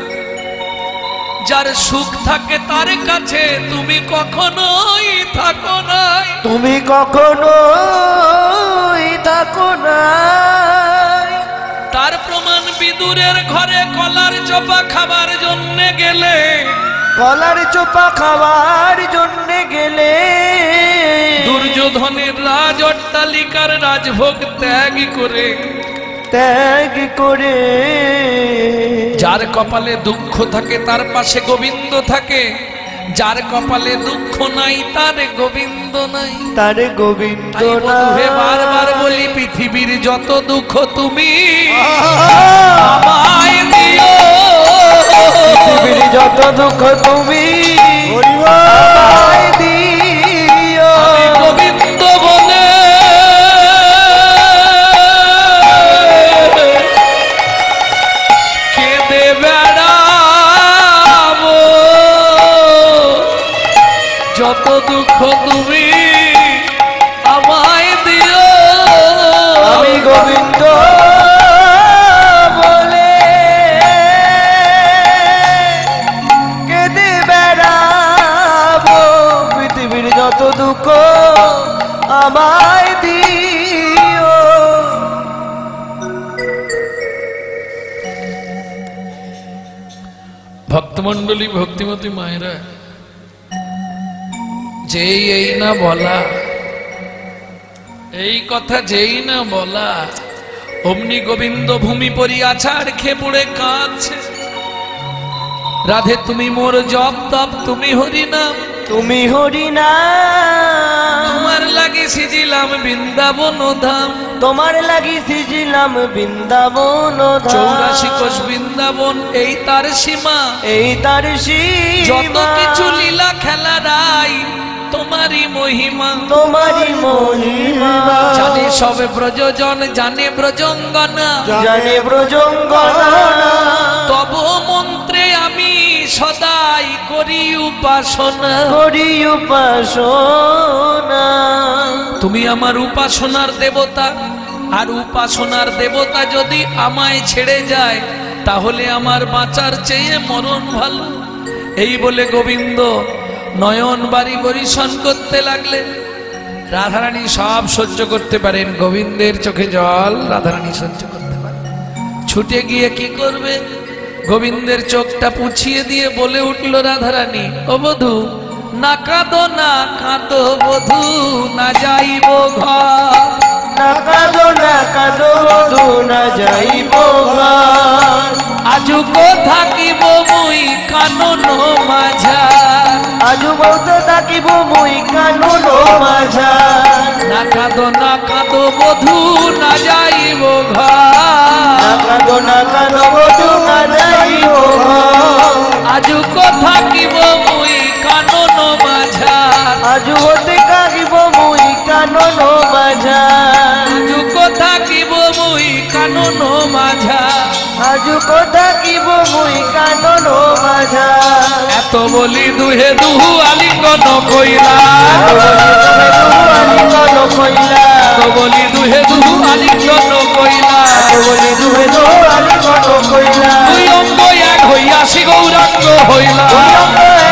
যার সুখ থাকে তার কাছে তুমি কখনোই থাকো না, তুমি কখনোই থাকো না। তার প্রমাণ বিদুরের ঘরে কলার চোপা খাবার জন্য গেলে, কলার চোপা খাবার জন্য গেলে, দুর্যোধনের রাজ অট্টালিকার রাজভোগ ত্যাগ করে, যার কপালে দুঃখ থাকে তার পাশে গোবিন্দ থাকে, যার কপালে দুঃখ নাই তার গোবিন্দ নাই, তার গোবিন্দ হে বারবার বলি, পৃথিবীর যত দুঃখ তুমি আমায় দিও, পৃথিবীর যত দুঃখ তুমি আমায় দিও। আমি গোবিন্দ বলে কেঁদে বেড়াবো, যত দুঃখ তুমি আমায় দিও, আমি গোবিন্দ বলে কেঁদে বেড়াবো, পৃথিবীর যত দুঃখ আমায় দিও। ভক্তমণ্ডলী, ভক্তিমতী মায়েরা, যেই এই না বলা, এই কথা যেই না বলা, অমনি গোবিন্দ ভূমি পরি আছাড় খেয়ে পড়ে কাঁদছে। রাধে তুমি মোর জপ তপ, তুমি হরি নাম, তুমি হরি না, তোমার লাগি সিজিলাম বৃন্দাবন ধাম, তোমার লাগি সিজিলাম বৃন্দাবন ধাম। 84 কোষ বৃন্দাবন এই তার সীমা, এই তার যত কিছু লীলা খেলা রাই তোমারই মহিমা, তোমারই মহিমা। জানে সবে ব্রজজন, জানে ব্রজঙ্গনা, জানে ব্রজঙ্গনা, তব মন্ত্রে আমি সদাই করি উপাসনা, করি উপাসনা। তুমি আমার উপাসনার দেবতা, আর উপাসনার দেবতা যদি আমায় ছেড়ে যায় তাহলে আমার বাঁচার চেয়ে মরণ ভালো। এই বলে গোবিন্দ নয়ন বাড়ি বরিশন করতে লাগলেন। রাধারানী সব সহ্য করতে পারেন, গোবিন্দের চোখে জল রাধারানী সহ্য করতে পারেন। ছুটে গিয়ে কি করবে, গোবিন্দের চোখটা পুছিয়ে দিয়ে বলে উঠল রাধারানী, ও বধূ না কাঁদো না কাঁদো বধূ, না যাইব ঘর, না কাঁদো না কাঁদো বধূ, না যাইব ঘর। আজুকো থাকিব মুই কানন মাঝার, আজু বলতে থাকিব মুই কানন মাঝার। না কাঁদো বধূ, না যাইব ঘর, না কাঁদো না কাঁদো বধূ, না যাইব ঘর। আজুকো থাকিব মুই কানন মাঝার, আজু হতে থাকিব মুই কানন দুঃখ থাকিব মুই কানন মাঝা এত বলি দুহে দুহু আলিঙ্গন কইলা আলিঙ্গন কইলা এত বলি দুহে দুহু আলিঙ্গন কইলা বলি দুহে দুহু আলিঙ্গন কইলা দুই অঙ্গ এক হইয়াছি গৌরাঙ্গ হইলা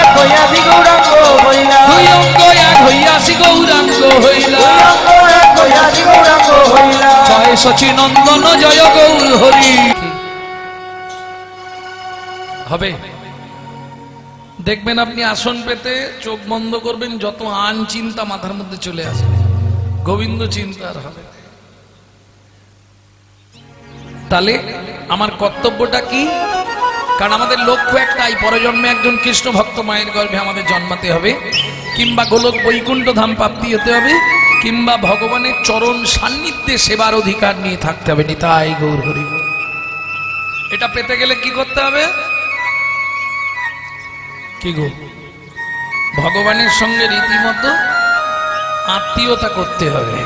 এক হইয়াছি গৌরাঙ্গ হইলা দুই অঙ্গ এক হইয়াছি গৌরাঙ্গ হইলা এক হইয়াছি গৌরাঙ্গ হইলা জয় সচিনন্দন জয় গৌর হরি হবে। দেখবেন আপনি আসন পেতে চোখ বন্ধ করবেন, যত আন চিন্তা মাথার মধ্যে চলে আসবে, গোবিন্দ চিন্তা আর হবে। তাহলে আমার কর্তব্যটা কি? কারণ আমাদের লক্ষ্য একটাই, পরজন্মে একজন কৃষ্ণ ভক্ত মায়ের গর্ভে আমাদের জন্মাতে হবে, কিংবা গোলক বৈকুণ্ঠ ধাম প্রাপ্তি হতে হবে, কিংবা ভগবানের চরণ সান্নিধ্যে সেবার অধিকার নিয়ে থাকতে হবে। নিতাই গৌর হরি। এটা পেতে গেলে কি করতে হবে? কি গো, ভগবানের সঙ্গে রীতিমতো আত্মীয়তা করতে হবে,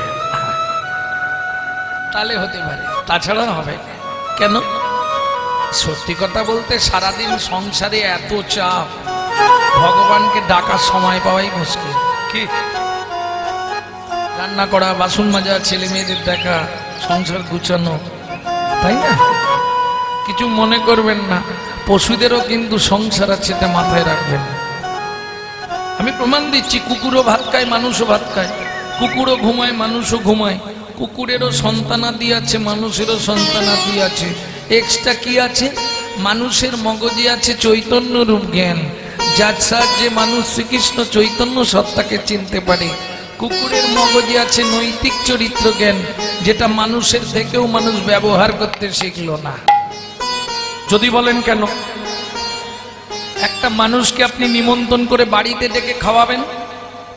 তাহলে হতে পারে, তাছাড়া হবে কেন? সত্যি কথা বলতে সারাদিন সংসারে এত চাপ, ভগবানকে ডাকার সময় পাওয়াই মুশকিল। কি রান্না করা, বাসন মাজা, ছেলে মেয়েদের দেখা, সংসার গুছানো, তাই না? কিছু মনে করবেন না, পশুদেরও কিন্তু সংসার আছে, এটা মাথায় রাখবেন। আমি প্রমাণ দিচ্ছি, কুকুরও ভাত খায়, মানুষও ভাত খায়, কুকুরও ঘুমায়, মানুষও ঘুমায়, কুকুরেরও সন্তানাদি আছে, মানুষেরও সন্তানাদি আছে। এক্সট্রা কি আছে? মানুষের মগজে আছে চৈতন্য রূপ জ্ঞান, যার সাহায্যে মানুষ শ্রীকৃষ্ণ চৈতন্য সত্তাকে চিনতে পারে। কুকুরের মগজে আছে নৈতিক চরিত্র জ্ঞান, যেটা মানুষের থেকেও মানুষ ব্যবহার করতে শিখল না। যদি বলেন কেন? একটা মানুষকে আপনি নিমন্ত্রণ করে বাড়িতে ডেকে খাওয়াবেন,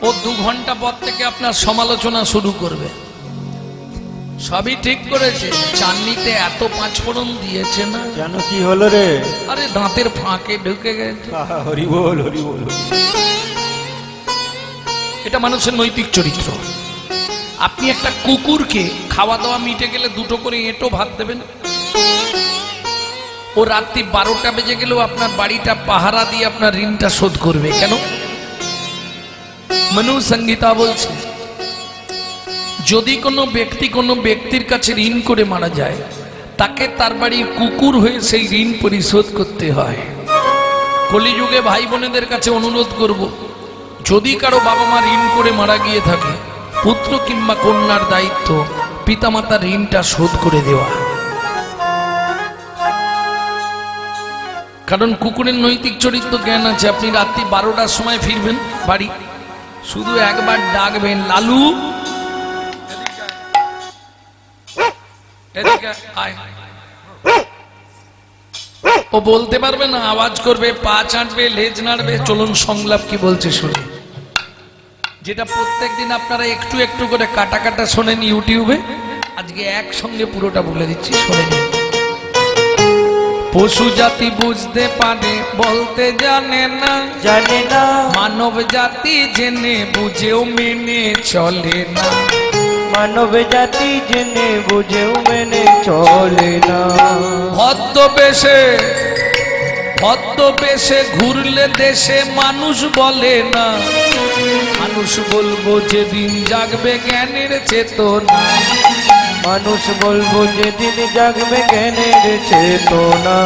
ও 2 ঘন্টা পর থেকে আপনার সমালোচনা শুরু করবে। সবই ঠিক করেছে, চাটনিতে এত 5 ফোড়ন দিয়েছে না, কেন কি হলো রে? আরে দাঁতের ফাঁকে ঢুকে গেছে। হরি বল, হরি বল। এটা মানুষের নৈতিক চরিত্র। আপনি একটা কুকুরকে খাওয়া দাওয়া মিটে গেলে 2টো করে এঁটো ভাত দেবেন, ও রাত্রি 12টা বেজে গেলেও আপনার বাড়িটা পাহারা দিয়ে আপনার ঋণটা শোধ করবে। কেন? মনু সংহিতা বলছে, যদি কোনো ব্যক্তি কোনো ব্যক্তির কাছে ঋণ করে মারা যায়, তাকে তার বাড়ির কুকুর হয়ে সেই ঋণ পরিশোধ করতে হয়। কলিযুগে ভাই বোনেদের কাছে অনুরোধ করব, যদি কারো বাবা মা ঋণ করে মারা গিয়ে থাকে, পুত্র কিংবা কন্যার দায়িত্ব পিতামাতার ঋণটা শোধ করে দেওয়া। কারণ কুকুরের নৈতিক চরিত্র জ্ঞান আছে। আপনি রাত্রি 12টার সময় ফিরবেন বাড়ি, শুধু একবার ডাকবেন, লালু এদিকে আয়। ও বলতে পারবে না, আওয়াজ করবে, পা চাটবে, লেজ নাড়বে। চলুন সংলাপ কি বলছে শুনে, যেটা প্রত্যেকদিন আপনারা একটু একটু করে কাটা কাটা শোনেন ইউটিউবে, আজকে একসঙ্গে পুরোটা বলে দিচ্ছি, শুনে নিন। পশু জাতি বুঝতে পারে, বলতে জানে না, জানে না। মানব জাতি জেনে বুঝেও মেনে চলে না। মানব জাতি জেনে বুঝেও মেনে চলে না। ভদ্রবেশে ঘুরলে দেশে মানুষ বলে না। মানুষ বলবো যেদিন জাগবে জ্ঞানের চেতনা। মানুষ বলবো যেদিন জাগবে জ্ঞানের চেতনা।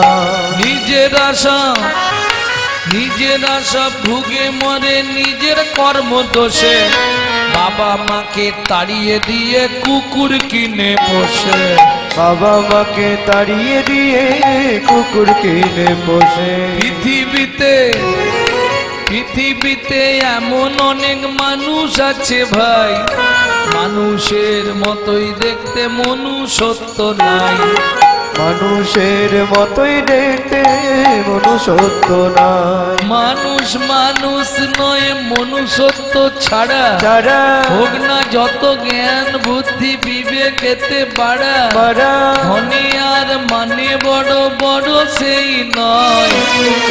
নিজের আশা ভুগে মরে নিজের কর্ম দোষে। বাবা মাকে তাড়িয়ে দিয়ে কুকুর কিনে বসে। বাবা মাকে তাড়িয়ে দিয়ে কুকুর কিনে বসে। পৃথিবীতে এমন অনেক মানুষ আছে ভাই, মানুষের মতোই দেখতে মনুষ্যত্ব নাই। মানুষের মতোই দেখতে মনুষ্যত্ব নাই। মানুষ নয়, মনুষ্যত্ব ছাড়া হোক না যত জ্ঞান বুদ্ধি বিবেকেতে বাড়া। ধনে আর মানে বড় বড় সেই নয়।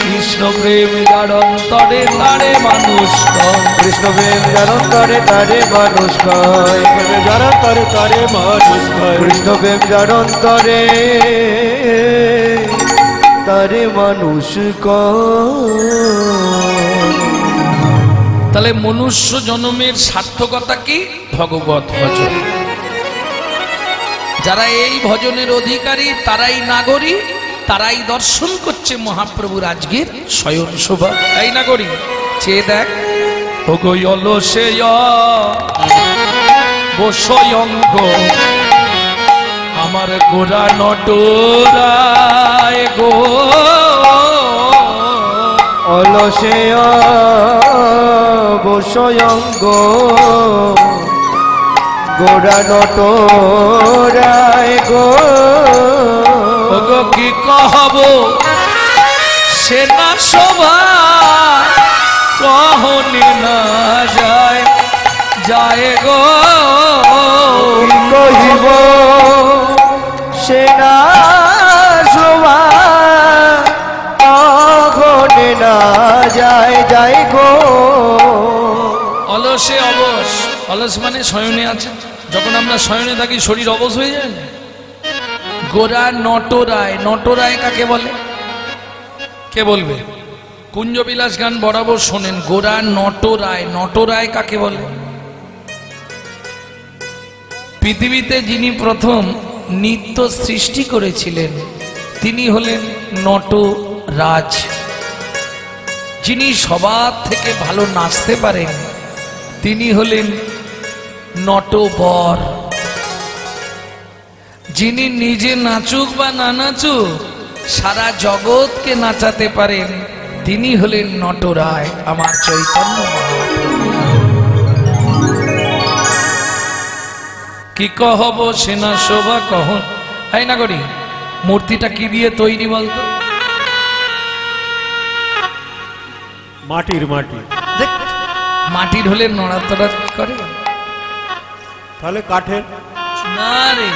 কৃষ্ণ প্রেম যার অন্তরে তারে মানুষ কয়। কৃষ্ণ প্রেম যার অন্তরে তারে মানুষ কয়। যার অন্তরে তারে মানুষ কয়। কৃষ্ণ প্রেম যার অন্তরে তারে মানুষ তাহলে মনুষ্য জন্মের সার্থকতা কি? ভগবত ভজন। যারা এই ভজনের অধিকারী তারাই নাগরী, তারাই দর্শন করছে মহাপ্রভুর আজকের শয়ন শোভা। তাই নাগরী চেয়ে দেখ, ওগো অলসে বসয়ঙ্গ আমার গোরা নটরায় গো, অলসে বসয়ঙ্গ গোরা নটরায় গো, ওগো কি কহব সেনা শোভা কহনি না যায় যায় গো, কি কহিব সেনা শোভা কখনে না যায় যায় গো। অলসে অবশ, অলস মানে শয়নে আছে। যখন আমরা শয়নে থাকি শরীর অবশ হয়ে যায় না। গোরা নটরায়, নটরায় কাকে বলে? কে বলবে? কুঞ্জবিলাস গান বরাবর শোনেন। গোরা নটরায়, নটরায় কাকে বলে? পৃথিবীতে যিনি প্রথম নৃত্য সৃষ্টি করেছিলেন তিনি হলেন নটরাজ। যিনি সবার থেকে ভালো নাচতে পারেন তিনি হলেন নটবর। যিনি নিজে নাচুক বা না নাচুক সারা জগৎকে নাচাতে পারেন তিনি হলেন নটরায়, আমার চৈতন্য মহাপ্রভু। কি কহব সেনা শোভা কহন। তাই না করি মূর্তিটা কি দিয়ে তৈরি বলতো? মাটির মাটি। মাটির হলে নড়াচড়া করে তাহলে কাঠের? না রে,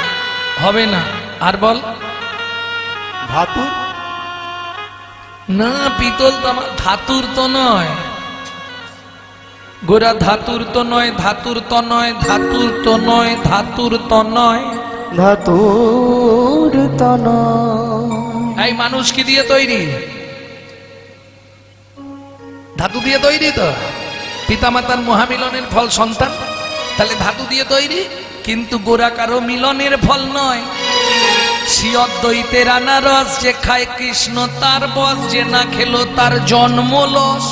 হবে না। আর বল। ধাতু? না, পিতল ধাতুর তো নয়। গোরা ধাতুর তো নয়, ধাতুর তো নয়, ধাতুর তো নয়, ধাতুর তো নয়, ধাতুর তন। এই মানুষ কি দিয়ে তৈরি? ধাতু দিয়ে তৈরি তো। পিতামাতার মহামিলনের ফল সন্তান, তাহলে ধাতু দিয়ে তৈরি। কিন্তু গোরা কারো মিলনের ফল নয়। শ্রীঅদ্বৈতের আনারস যে খায় কৃষ্ণ তার বস, যে না খেলো তার জন্ম লস।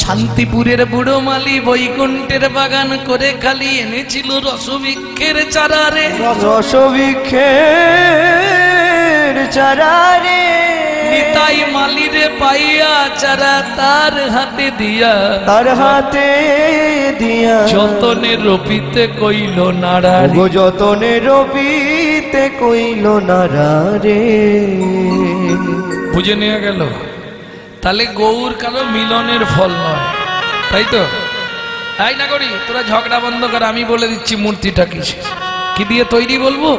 শান্তিপুরের বুড়ো মালি বৈকুণ্ঠের বাগান করে খালি এনেছিল রসবৃক্ষের চারারে, রসবৃক্ষের চারারে। নিতাই মালিরে পাইয়া চারা তার হাতে দিয়া, তার হাতে দিয়া যতনে রপিতে কইল নাড়া, গো যতনে রবিতে কইল নাড়া রে। বুঝে নেওয়া গেল। তাহলে গৌর কারো মিলনের ফল নয়, তাই তো? তাই না করি তোরা ঝগড়া বন্ধ কর। আমি বলে দিচ্ছি মূর্তিটা কিসের, কি দিয়ে তৈরি বলবো?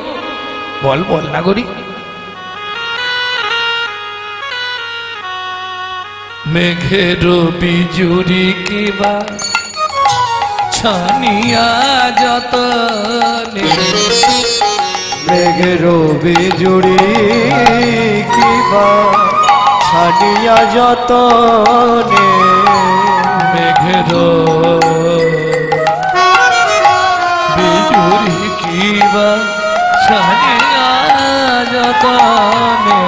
বল বল না করি। মেঘের বিজুরি কিবা ছানিয়া যতনে, মেঘের বিজুড়ি কিবা ছানিয়া যতনে, মেঘের বিজুরি কিবা ছানিয়া যতনে,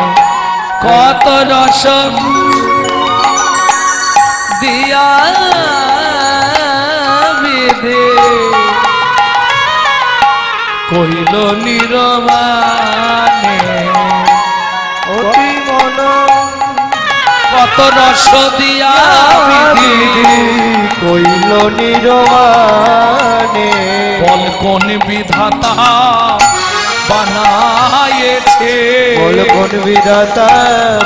কত রস দিয়া বিধে কইল নিরবানে, অতি মন কত রস দিয়া বিধি কইল নিরবানে। বল কোন বিধাতা বানায়েছে, বল কোন বিধাতা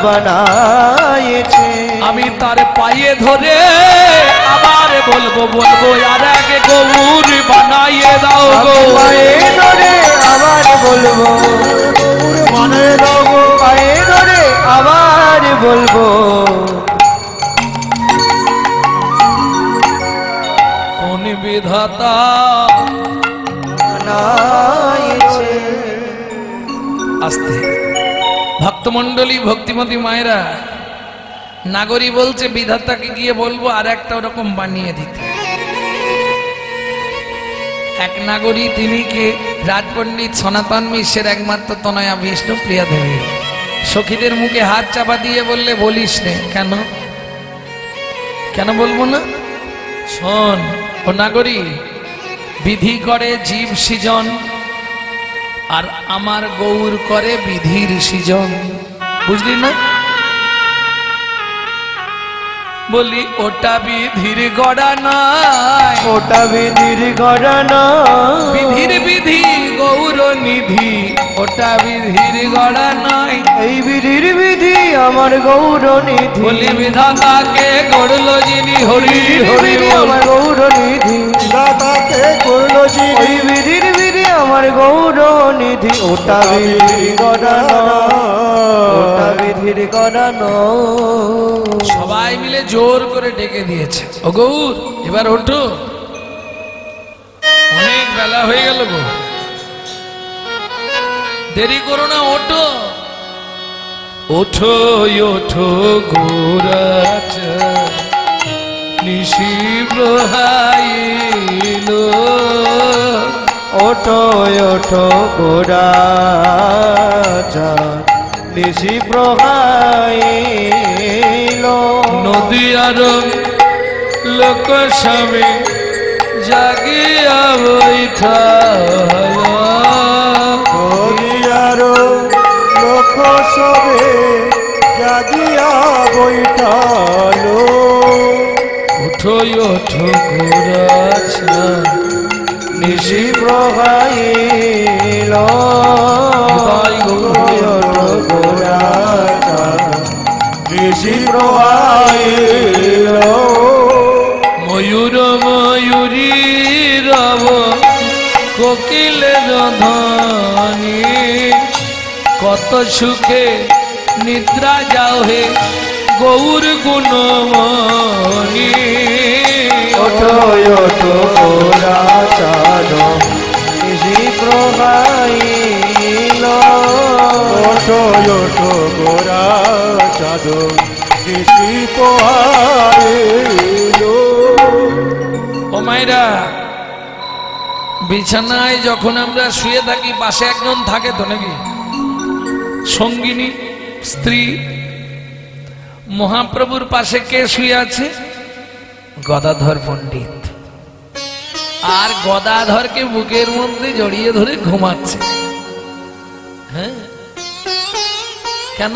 বানায়েছে। আমি তার পায়ে ধরে আবার বলবো বলবো আর আগে গৌর বানাইয়ে দাও গো। পায়ে ধরে আবার বলবো, মনে দাও গো। পায়ে ধরে আবার বলবো, কোন বিধাতা বানায়েছে। আস্তে ভক্তমণ্ডলী ভক্তিমতী মায়েরা, নাগরী বলছে বিধাতাকে গিয়ে বলবো আর একটা ওরকম বানিয়ে দিতে। এক নাগরী, তিনি কে? রাজপণ্ডিত সনাতন মিশ্রের একমাত্র তনয়া বিষ্ণু প্রিয়া দেবী। সখীদের মুখে হাত চাপা দিয়ে বললে, বলিস নে। কেন? কেন বলবো না? শোন ও নাগরী, বিধি করে জীব সৃজন, আর আমার গৌর করে বিধির সৃজন। বুঝলি না? বলি ওটা বিধির গড়া নয়, ওটা বিধির গড়া নয়, বিধির বিধি গৌর নিধি, ওটা বিধির গড়া নয়। এই বিধির বিধি আমার গৌর নিধি। বলি বিধাতাকে গড়লো যিনি, হরি হরি বল। আমার গৌর নিধি, দাতাকে করলো যিনি, ওই বিধির বিধি আমার গৌর নিধি। ওটা বিধির গড়া নয়, ওটা বিধির গড়া নয়। সবাই মিলে জোর করে ডেকে দিয়েছে, ও গৌর এবার ওঠো, অনেক বেলা হয়ে গেল গো, দেরি করো না, ওঠো। ওঠো ওঠো গৌরাচ, নিশি প্রহাইলো। ওঠো ওঠো গোরা নিশি প্রহাইল। নদীয়ার লোক স্বামী জাগিয়া বৈঠাল। হরিয়ারো লোক সবে জাগিয়া বৈঠালো। উঠো ওঠো গোরাছ, নিশি প্রহাইল। ওঠো গোরা নিশি প্রহাইল। ময়ূর ময়ূরী রব কোকিলের ধ্বনি, কত সুখে নিদ্রা যাও হে গৌর গুণমণি। ওঠো ওঠো গোরা নিশি প্রহাইল। ওঠো ওঠো গোরা চাঁদ নিশি পোহাইলো। ও মায়েরা, বিছানায় যখন আমরা শুয়ে থাকি পাশে একজন থাকে তো নাকি? সঙ্গিনী, স্ত্রী। মহাপ্রভুর পাশে কে শুয়ে আছে? গদাধর পণ্ডিত। আর গদাধরকে বুকের মধ্যে জড়িয়ে ধরে ঘুমাচ্ছে। হ্যাঁ, কেন?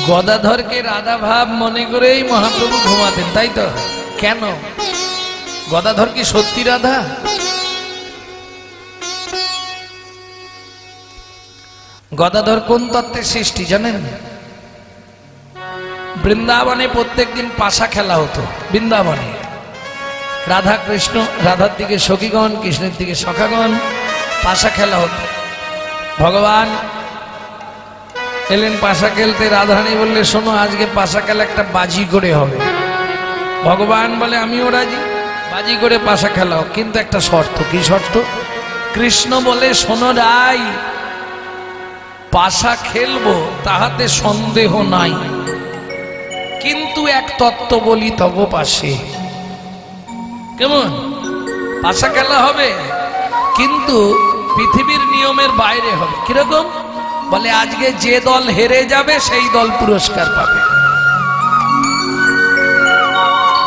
গদাধরকে রাধা ভাব মনে করেই মহাপ্রভু ঘুমাতেন, তাই তো? কেন? গদাধর কি সত্যি রাধা? গদাধর কোন তত্ত্বের সৃষ্টি জানেন? বৃন্দাবনে প্রত্যেকদিন পাশা খেলা হতো। বৃন্দাবনে রাধা কৃষ্ণ, রাধার দিকে সখীগণ, কৃষ্ণের দিকে সখাগণ, পাশা খেলা হতো। ভগবান এলেন পাশা খেলতে। রাধারানী বললে, শোনো আজকে পাশা খেলা একটা বাজি করে হবে। ভগবান বলে, আমিও রাজি, বাজি করে পাশা খেলা হোক, কিন্তু একটা শর্ত। কি শর্ত? কৃষ্ণ বলে, শোনো রাই, পাশা খেলবো তাহাতে সন্দেহ নাই, কিন্তু এক তত্ত্ব বলি তব পাশে। কেমন? পাশা খেলা হবে কিন্তু পৃথিবীর নিয়মের বাইরে হবে। কিরকম? বলে, আজকে যে দল হেরে যাবে সেই দল পুরস্কার পাবে।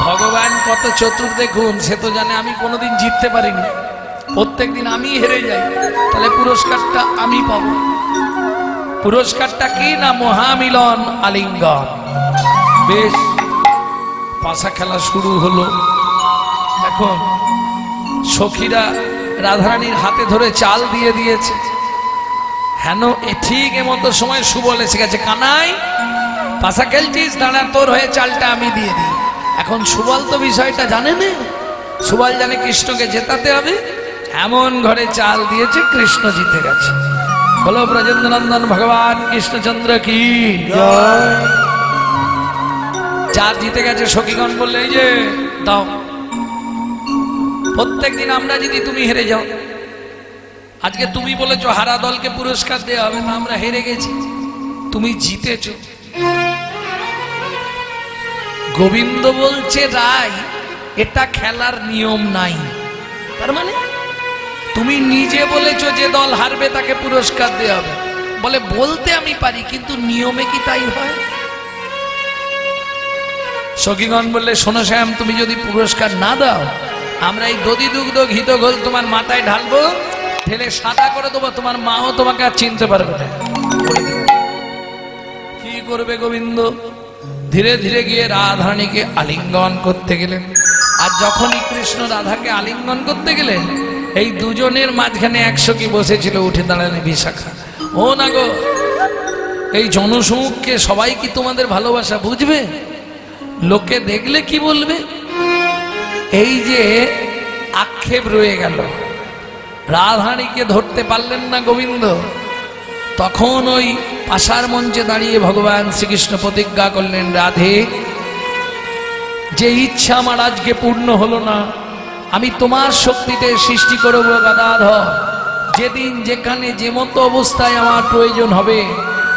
ভগবান কত চতুর দেখুন, সে তো জানে আমি কোনোদিন জিততে পারিনি, প্রত্যেকদিন আমি হেরে যাই, তাহলে পুরস্কারটা আমি পাবো। পুরস্কারটা কি না? মহামিলন, আলিঙ্গন। বেশ, পাশা খেলা শুরু হলো। এখন সখীরা রাধারানীর হাতে ধরে চাল দিয়ে দিয়েছে। হেন ঠিক এমতো সময় সুবল এসে গেছে। কানাই, পাশা খেলছিস, দাঁড়া, তোর হয়ে চালটা আমি দিয়ে দিই। এখন সুবল তো বিষয়টা জানে না। সুবল জানে কৃষ্ণকে জেতাতে হবে, এমন ঘরে চাল দিয়েছে, কৃষ্ণ জিতে গেছে। বলো ব্রজেন্দ্রনন্দন ভগবান কৃষ্ণচন্দ্র কি জয়। চাল জিতে গেছে। সখীগণ বললে, এই যে দাও, প্রত্যেকদিন আমরা যদি তুমি হেরে যাও, আজকে তুমি বলেছো হারা দলকে পুরস্কার দেওয়া হবে, না আমরা হেরে গেছি, তুমি জিতেছো। গোবিন্দ বলছে রাই এটা খেলার নিয়ম নাই। তার মানে তুমি নিজে বলেছো যে দল হারবে তাকে পুরস্কার দেওয়া হবে, বলে বলতে আমি পারি কিন্তু নিয়মে কি তাই হয়? সখীগণ বললে শোনো শ্যাম, তুমি যদি পুরস্কার না দাও আমরা এই দধি দুগ্ধ ঘিত ঘোল তোমার মাথায় ঢালবো, ঢেলে সাদা করে দেবো, তোমার মাও তোমাকে আর চিনতে পারবে না। কি করবে গোবিন্দ? ধীরে ধীরে গিয়ে রাধারানীকে আলিঙ্গন করতে গেলেন। আর যখনই কৃষ্ণ রাধাকে আলিঙ্গন করতে গেলেন, এই দুজনের মাঝখানে 100 কি বসেছিল, উঠে দাঁড়ালেন বিশাখা। ও না গো, এই জনসমুখকে সবাই কি তোমাদের ভালোবাসা বুঝবে? লোকে দেখলে কি বলবে? এই যে আক্ষেপ রয়ে গেল, রাধারানীকে ধরতে পারলেন না গোবিন্দ। তখন ওই পাশার মঞ্চে দাঁড়িয়ে ভগবান শ্রীকৃষ্ণ প্রতিজ্ঞা করলেন, রাধে যে ইচ্ছা আমার আজকে পূর্ণ হলো না, আমি তোমার শক্তিতে সৃষ্টি করব গদাধর। যেদিন যেখানে যে মতো অবস্থায় আমার প্রয়োজন হবে,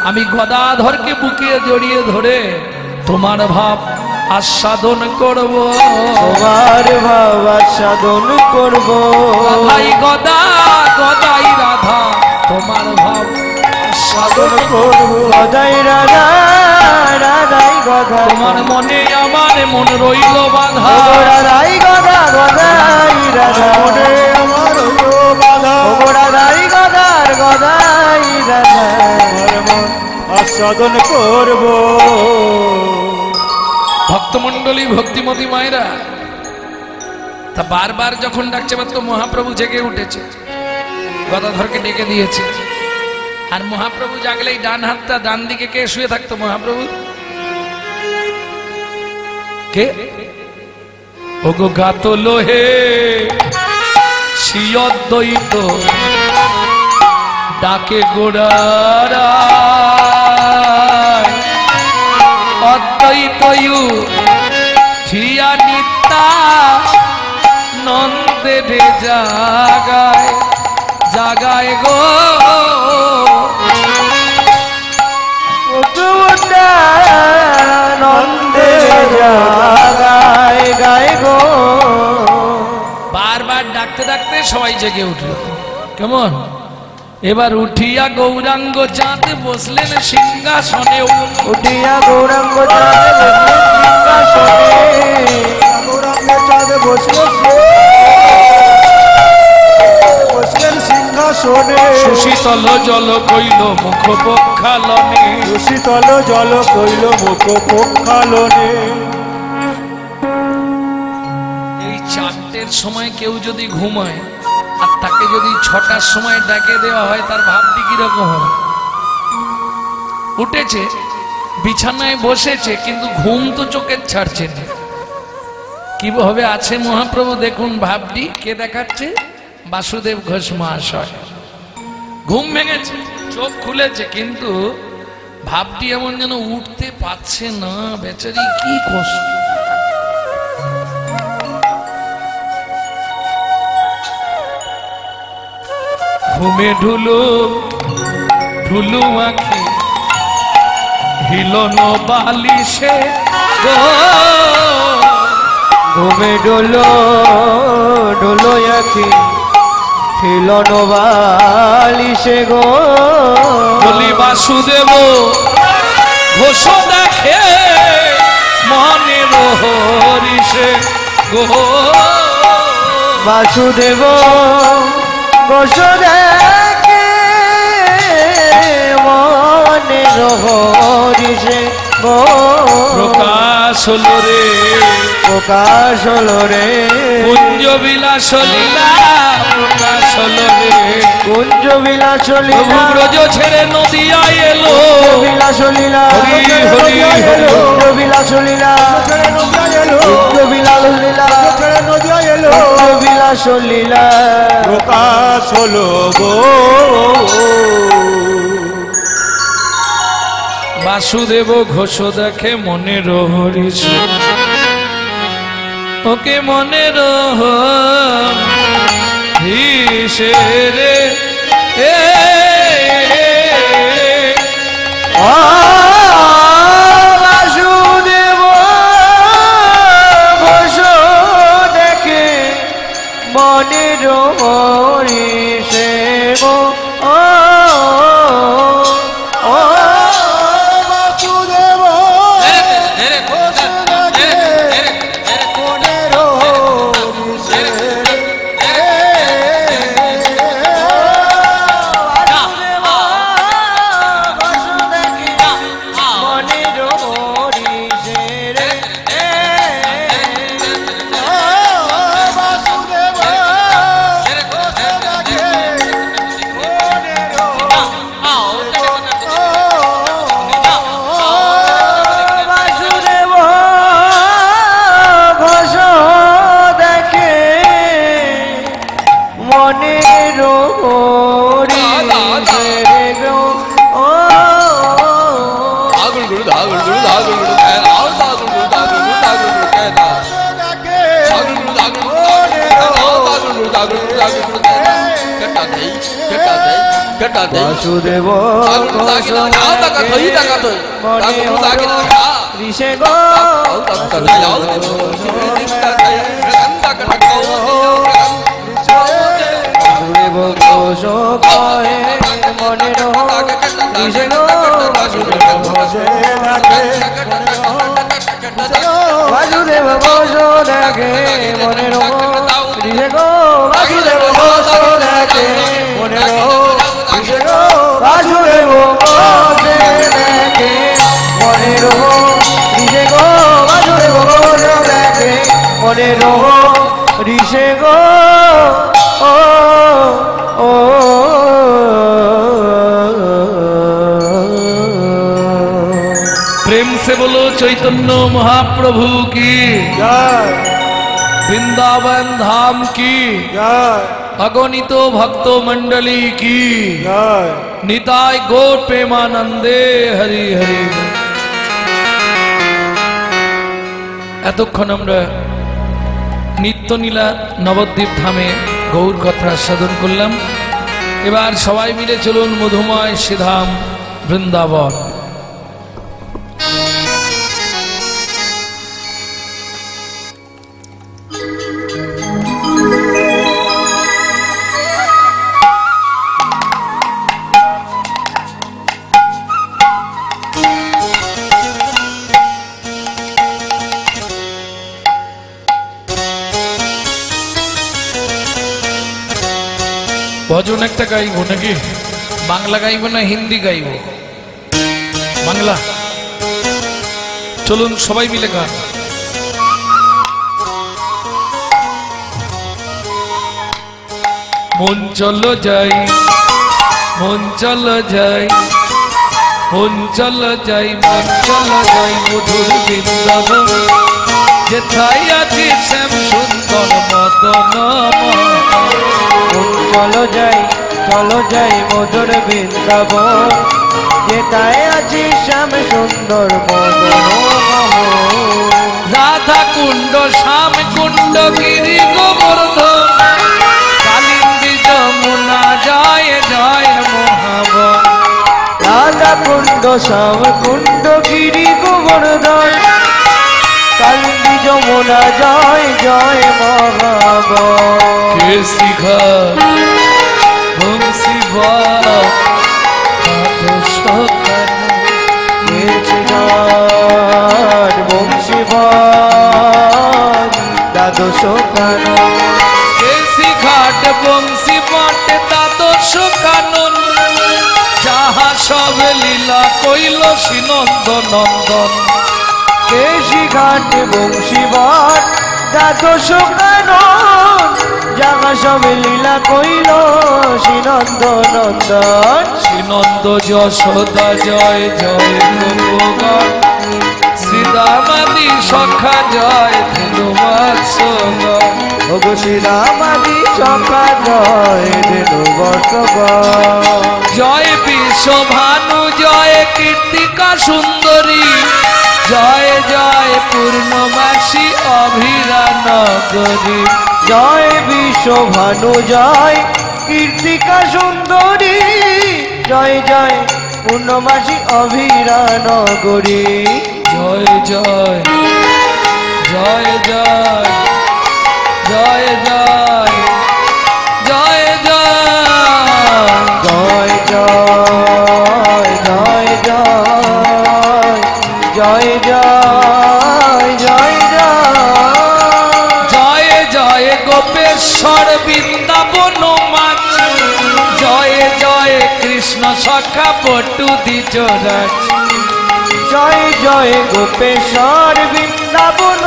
আমি গদাধরকে বুকে জড়িয়ে ধরে তোমার ভাব আস্বাদন করব, তোমার ভাব আস্বাদন করব। রাধাই গদা, গদাই রাধা, তোমার ভাব আস্বাদন করব। গদাই রাধা, রাধাই গদা, তোমার মনে আমার মন রইল বাঁধা। রাধাই গদা, গদাই রাধা, মনে আমার হলো বাধা। রাধাই গদার গদাই রাধা, আমার মন আস্বাদন করব। ভক্তমন্ডলী, ভক্তিমতী মায়েরা, তা বারবার যখন ডাকছে তো মহাপ্রভু জেগে উঠেছে, গদাধরকে ডেকে দিয়েছে। আর মহাপ্রভু জাগলেই ডান হাতটা ডান দিকে কে শুয়ে থাকতো? মহাপ্রভু কে? ওগো গাত লোহে শিয়দ্বৈত ডাকে গোড়ারা, অদ্বৈতয়ু ঠিয়া নিত্যা নন্দে রে জাগায়, জাগায় গো নন্দে জাগায় গায় গো। বারবার ডাকতে ডাকতে সবাই জেগে উঠল। কেমন? এবার উঠিয়া গৌরাঙ্গ চাঁদ বসলেন সিংহাসনে, উঠিয়া গৌরাঙ্গ চাঁদ সিংহাসনে, গৌরাঙ্গ চাঁদ বসলেন সিংহাসনে। সুশীতল জল কইল মুখ পক্ষালনে, সুশীতল জল কইল মুখ পক্ষালনে। এই 4টের সময় কেউ যদি ঘুমায় আর তাকে যদি 6টার সময় ডাকে দেওয়া হয়, তার ভাবটি কিরকম হবে? উঠেছে, বিছানায় বসেছে, কিন্তু ঘুম তো চোখের ছাড়ছে না। কিভাবে আছে মহাপ্রভু দেখুন ভাবটি। কে দেখাচ্ছে? বাসুদেব ঘোষ মহাশয়। ঘুম ভেঙেছে, চোখ খুলেছে, কিন্তু ভাবটি এমন যেন উঠতে পারছে না। বেচারি কি কষ্ট। ঘুমে ঢুলো ঢুলু আঁখি হিলন বালিশে গো, ঘুমে ডোলো ডোলো আখি খিলন বালিশে গো। বলি বাসুদেব ঘোষ দেখে মনের হরিষে গো, বাসুদেব ঘোষ দেখে মনের হরিষে গো। প্রকাশ হলো রে, প্রকাশ হলো রে, কুঞ্জ বিলাস লীলা প্রকাশ হলো রে। কুঞ্জ বিলাস প্রভু লীলা, ব্রজ ছেড়ে নদিয়া এলো, বিলাস লীলা, হরি হরি হরি। কুঞ্জ বিলাস লীলা, কুঞ্জ বিলাস লীলা, কুঞ্জ বিলাস লীলা। প্রকাশ হলো গো। বাসুদেব ঘোষ দেখে মনের হরিষ, ওকে মনের হরিষে রে এ বাসুদেব ঘোষ দেখে মনের হরিষে গো বাসুদেব ঘোষ দেখে মনের হরিষে বাসুদেব ঋষে গো বাসুদেব ঘোষ কহে মনের ঋষে গো বাসুদেব ঘোষ দেখে মনের ঋষে গো বাসুদেব ঘোষ দেখে মনের বাসুদেব ঘোষ দেখে মনের ঋষে গো বাসুদেব ঘোষ দেখে মনের ঋষে গো ও प्रेम से बोलो चैतन्य महाप्रभु की जय वृंदावन धाम की जय अगणित भक्त मंडली की जय निताय गौर प्रेमानंदे हरि हरि। এতক্ষণ আমরা নিত্যনীলা নবদ্বীপ ধামে গৌর কথা সাধন করলাম। এবার সবাই মিলে চলুন মধুময় শ্রীধাম বৃন্দাবন। ভজন একটা গাইব নাকি? বাংলা গাইব না হিন্দি গাইব? বাংলা। চলুন সবাই মিলে গান। মন চলো যাই, মন চলো যাই, মন চলো যাই, মন চলো যাই মধুর বৃন্দাবন, যেথায় আছে শ্যাম সুন্দর মদন। চলো যাই মধুর বৃন্দাবন, যেটায় আছে শ্যাম সুন্দর মদন। রাধা কুণ্ড শ্যাম কুণ্ড গিরি গোবর্ধন, কালিন্দী যমুনা জয় জয় মহাবন। রাধা কুণ্ড শ্যাম কুণ্ড গিরি গোবর্ধন, কালিন্দী যমুনা জয় জয় মহাবন। কে শিখা বংশী দ্বাদশ কানন, কেসি ঘাট বংশী পাট দ্বাদশ কানন, যাহা সব লীলা কইল শ্রীনন্দ নন্দন। কেশি ঘাট বংশীবাট দ্বাদশ কানন, যাহা সব লীলা কইল শ্রীনন্দ নন্দন। শ্রীনন্দ যশোদা জয় জয় গোপগান, শ্রীদামাদি সখা জয় ধেনুবৎসগণ। ওগো শ্রীরামাদি সখা জয় ধেনু বর্ষগণ। জয় বিশ্বভানু জয় কীর্তিকা সুন্দরী, জয় জয় পূর্ণমাসী অভিরা নগরী। জয় বিশ্বভানু জয় কীর্তিকা সুন্দরী জয় জয় পূর্ণমাসী অভিরা নগরী জয় জয় জয় জয় জয় জয় জয় জয় জয় জয় জয় জয় জয় জয় জয় জয় জয় গোপেশ্বর বৃন্দাবন মাছ জয় জয় কৃষ্ণ সখা বটু দ্বিজরাজ জয় জয় গোপেশ্বর বৃন্দাবন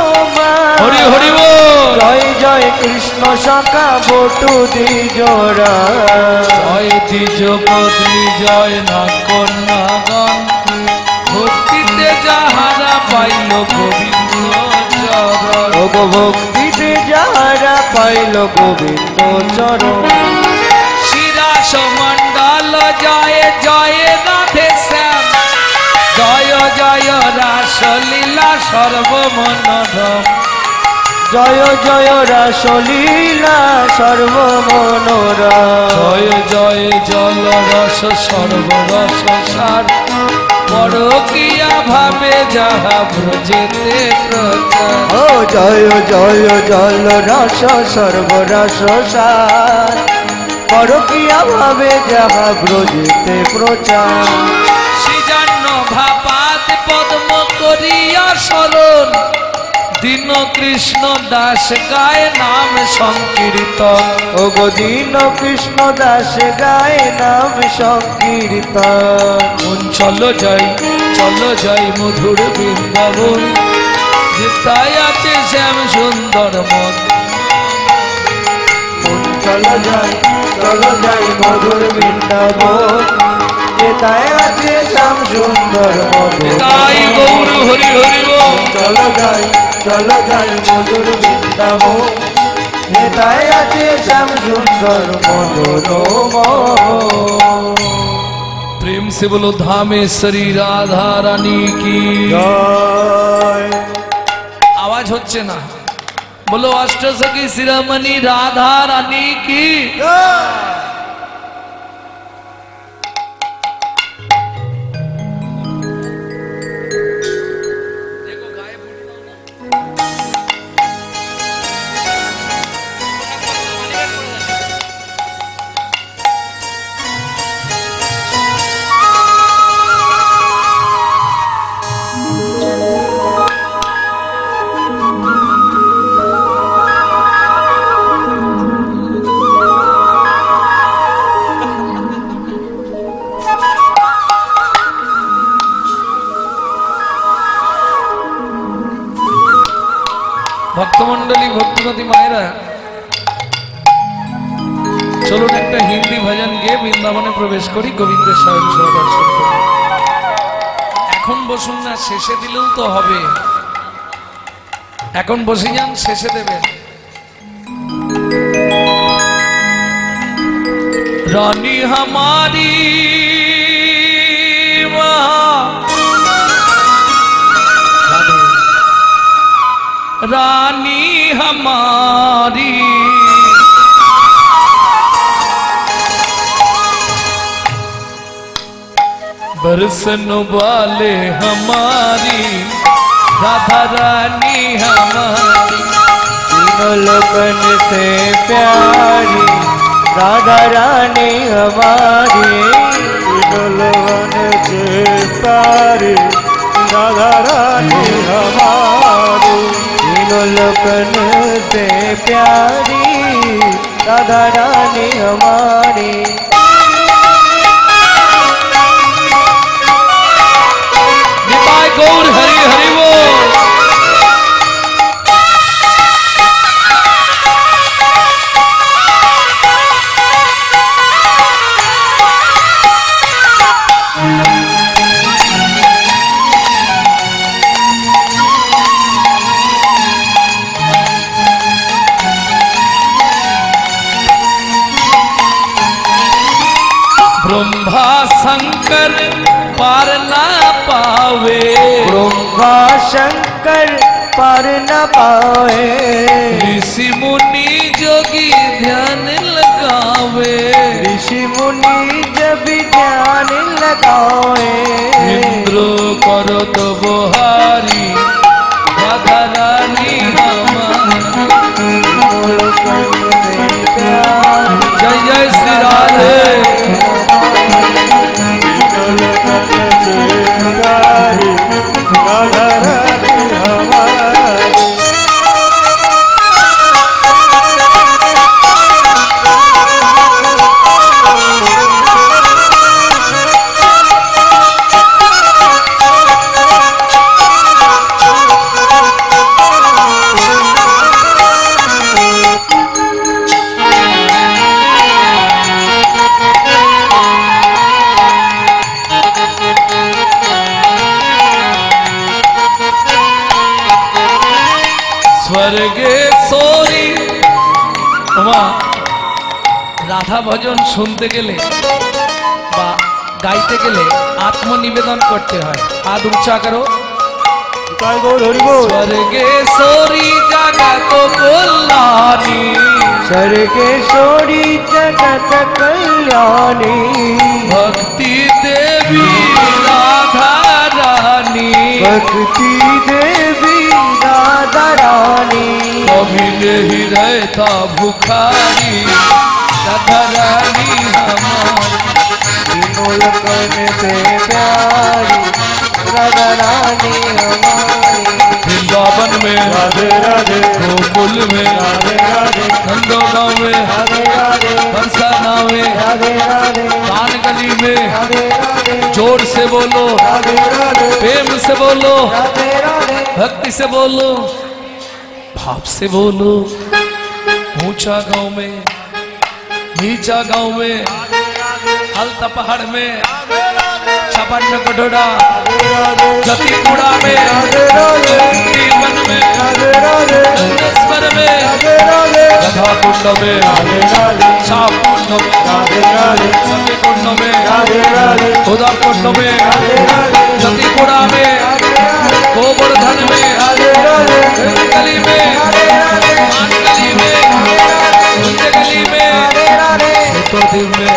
হরি হরি বল জয় জয় কৃষ্ণ সখা বটু দ্বিজরা জয় দ্বিজ পত্নী জয় না কন্যাগণ ভক্তিতে যাহারা পাইল গোবিন্দ চরণ ভক্তিতে যাহারা পাইল গোবিন্দ চরণ শিরাস মণ্ডল জয় জয় রাধে শ্যাম জয় জয় রাসলীলা সর্বমনোরম জয় জয় রাসলীলা সর্বমনোরা জয় জয় জল রস সর্বরস সার পরকিয়া ভাবে যাহা ব্রজেতে প্রচার ও জয় জয় জল রস সর্বরস সার পরকিয়া ভাবে যাহা ব্রজেতে প্রচার শ্রীজান্ন ভাপাত পদ্ম করিয়া শরণ দীন কৃষ্ণ দাস গায় নাম সংকীর্তন ও গো দীন কৃষ্ণ দাস গায় নাম সংকীর্তন চলো যাই মধুর বৃন্দাবন যেতায় আছে শ্যাম সুন্দর মন চলো যাই মধুর বৃন্দাবন যেতায় আছে শ্যাম সুন্দর মধুর তাই গৌর হরি হরি বল চলো যাই মধুর বৃন্দাবন যেতায় আছে শ্যাম সুন্দর মধুর प्रेम से बोलो धामेश्वरी राधा रानी की জয় आवाज হচ্ছে না बोलो अष्टसखी शिरोमणि राधा रानी की ভক্তমন্ডলী ভক্তিমতী মায়েরা চলুন একটা হিন্দি ভজন গিয়ে বৃন্দাবনে প্রবেশ করি গোবিন্দের স্বয়ং দর্শন করি এখন বসুন না শেষে দিলেও তো হবে এখন বসে যান শেষে দেবেন রানী हमारी रानी हमारी बरसन वाले हमारी राधा रानी हमारी तीनों लोकन से प्यारी राधा रानी हमारी तीनों लोगन से प्यारी राधा रानी हमारी तीनों लोकन से प्यारी राधा रानी हमारी निताय गौर हरि हरि बोल ब्रह्मा शंकर पार ना पावे ब्रह्मा शंकर पार न पाए ऋषि मुनि जोगी ध्यान लगावे ऋषि मुनि जब ध्यान लगाए इंद्र करो तो बहारी राधा रानी जय जय श्री राधे स्वर्गेश्वरी राधा भजन सुनते गेले बा गाइते गेले आत्मनिवेदन करते हैं हाथ ऊंचा करो स्वर्गेश्वरी जगत कल्याणी स्वर्गेश्वरी जगत कल्याणी भक्ति देवी राधा रानी भक्ति देवी राधा रानी कभी नहीं रहता भुखारी राधा रानी हमारी लोकन से प्यारी राधा रानी हमारी वृंदावन में राधे राधे गोकुल में राधे राधे नंदो गाँव में राधे राधे बरसाना में राधे राधे कान गली में राधे राधे जोर से बोलो राधे राधे प्रेम से बोलो राधे राधे भक्ति से बोलो भाव से बोलो ऊंचा गांव में नीचा गांव में हल्ता पहाड़ में छपन्न कटोरा जतीपुरा में वन में नंदेश्वर में राधा कुंड में शाह कुंड में सत्य कुंड में उदा कुंड में जतीपुरा में गोवर्धन में गली में गली में गली में सेतुद्वीप में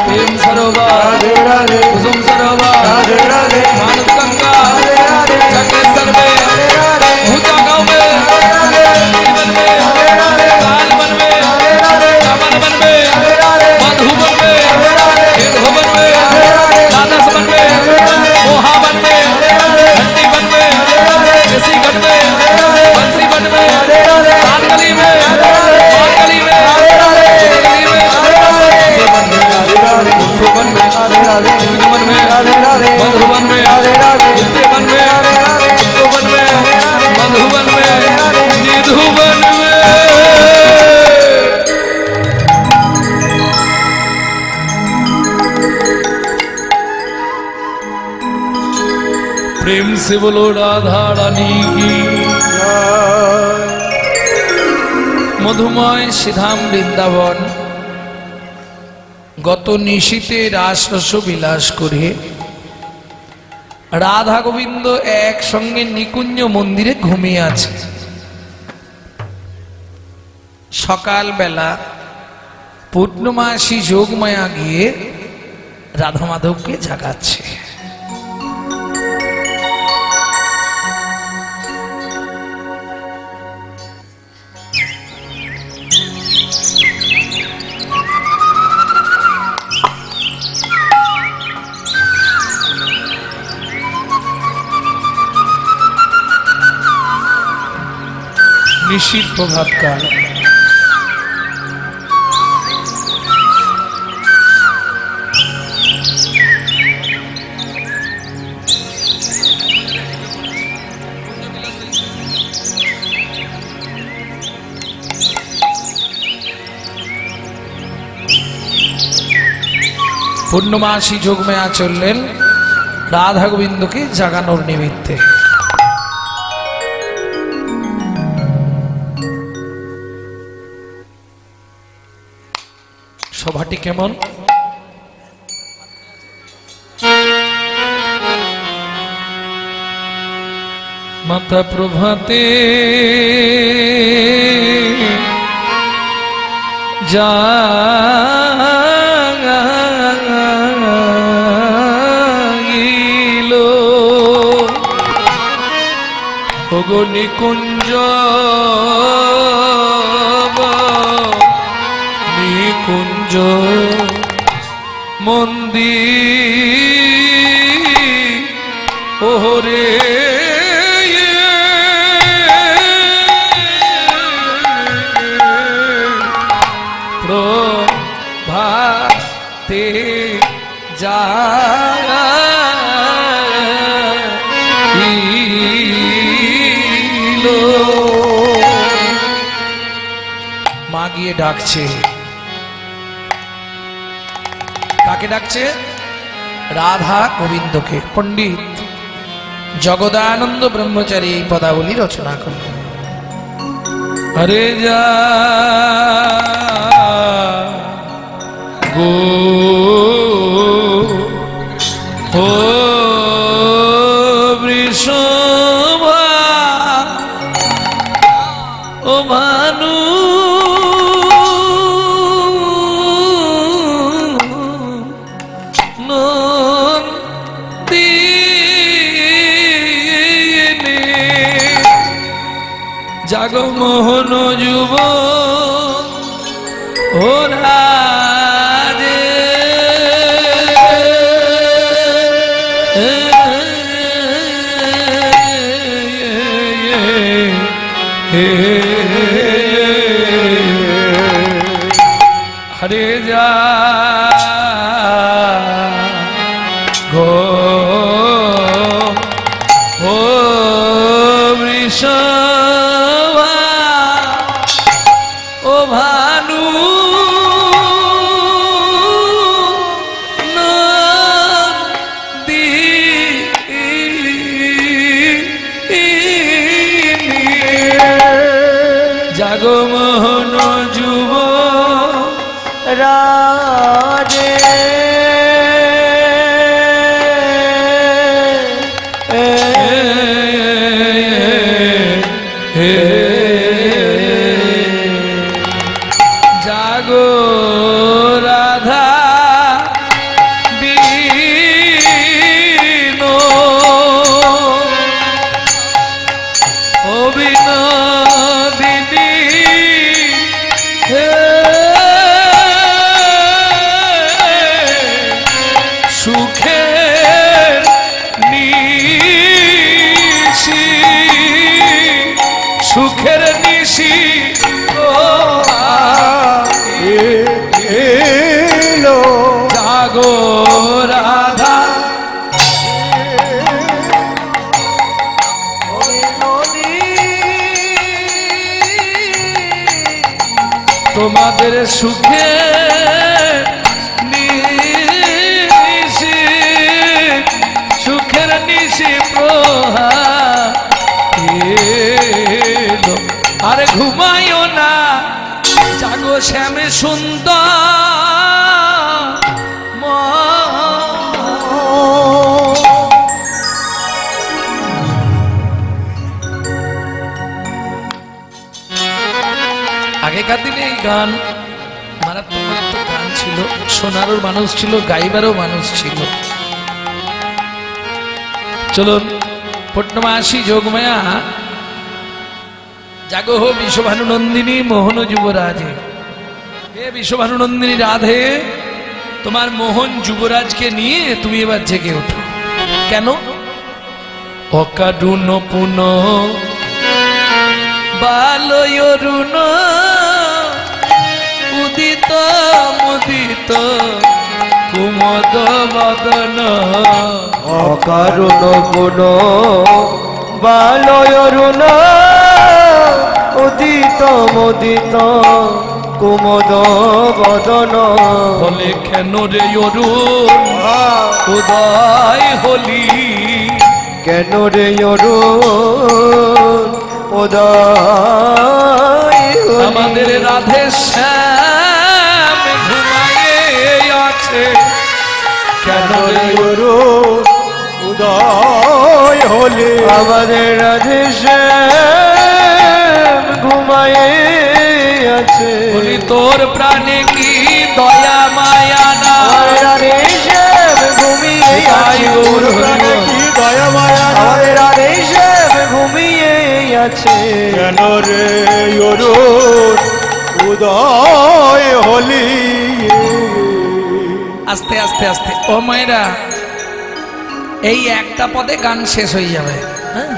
प्रेम सरोवर कुसुम सरोवर मानस गंगा जगेश्वर में ऊंचा गांव में जीवन में कालवन में चमन वन में मधुबन में भवन में दानस वन में मोहावन में हट्टी वन में ऋषिगढ़ में बंसी वन में कानगली में मानगली में मधुबन में मधुबन में मधुबन में मधुबन में मधुबन में निधुबन में प्रेम से बोलो राधा रानी की मधुमय श्रीधाम बृंदावन गत निशीते रासरस বিলাস করে রাধা গোবিন্দ একসঙ্গে নিকুঞ্জ মন্দিরে ঘুমিয়ে আছে। সকালবেলা পূর্ণমাসী যোগমায়া গিয়ে রাধা মাধবকে জাগাচ্ছে। নিশীর প্রভাতকাল পূর্ণমাসী যোগমায়া চললেন রাধা গোবিন্দকে জাগানোর নিমিত্তে। সভাটি কেমন? মাতা প্রভাতে যা ওগো নিকুঞ্জ নিকুঞ্জ মন্দির ওরে প্রভাতে যাইলো মা গিয়ে ডাকছে। কাকে ডাকছে? রাধা গোবিন্দকে। পণ্ডিত জগদানন্দ ব্রহ্মচারী এই পদাবলী রচনা করলেন। হরে যা গো ও বৃষভা ও ভানু জাগো মোহন যুব ও রাজে হরে যা গো ও বৃষ ও ভানু নদী জাগো মোহন যুব রাজে জাগো রাধা বিনো অবিনোদিনী সুখে নিশি সুখের নিশি এলো জাগো রাধা তোমাদের সুখে নিশি সুখের নিশি প্রহা এলো। আরে ঘুমাইও না জাগো শ্যাম সুন্দর আগেকার দিনে এই গান মারাত্মক মারাত্মক গান ছিল, শোনারও মানুষ ছিল, গাইবারও মানুষ ছিল। চলুন পূর্ণমাসী যোগমায়া জাগো হো বিশ্বভানু নন্দিনী মোহন যুবরাজে। হে বিশ্বভানু নন্দিনী রাধে, তোমার মোহন যুবরাজকে নিয়ে তুমি এবার জেগে ওঠো। কেন? অকারুণ পুন বালয়রুণ উদিত মুদিত কুমদ বদন অকারুণ গুণ বালয়রুণ উদিত মুদিত কুমদ বদন। বলে কেন রে অরুণ উদয় হলি, কেন রে অরুণ উদয় হলি। আমাদের রাধে শ্যাম ঘুমায়ে আছে, কেন রে অরুণ উদয় হলি। আমাদের রাধে শ্যাম ঘুমায়ে আছে। বলি তোর প্রাণে কি দয়া মায়া না, রাধে শ্যাম ঘুমিয়ে আছে। কি দয়া মায়া না, রাধে শ্যাম ঘুমিয়ে ও মায়েরা, এই একটা পদে গান শেষ হয়ে যাবে। হ্যাঁ,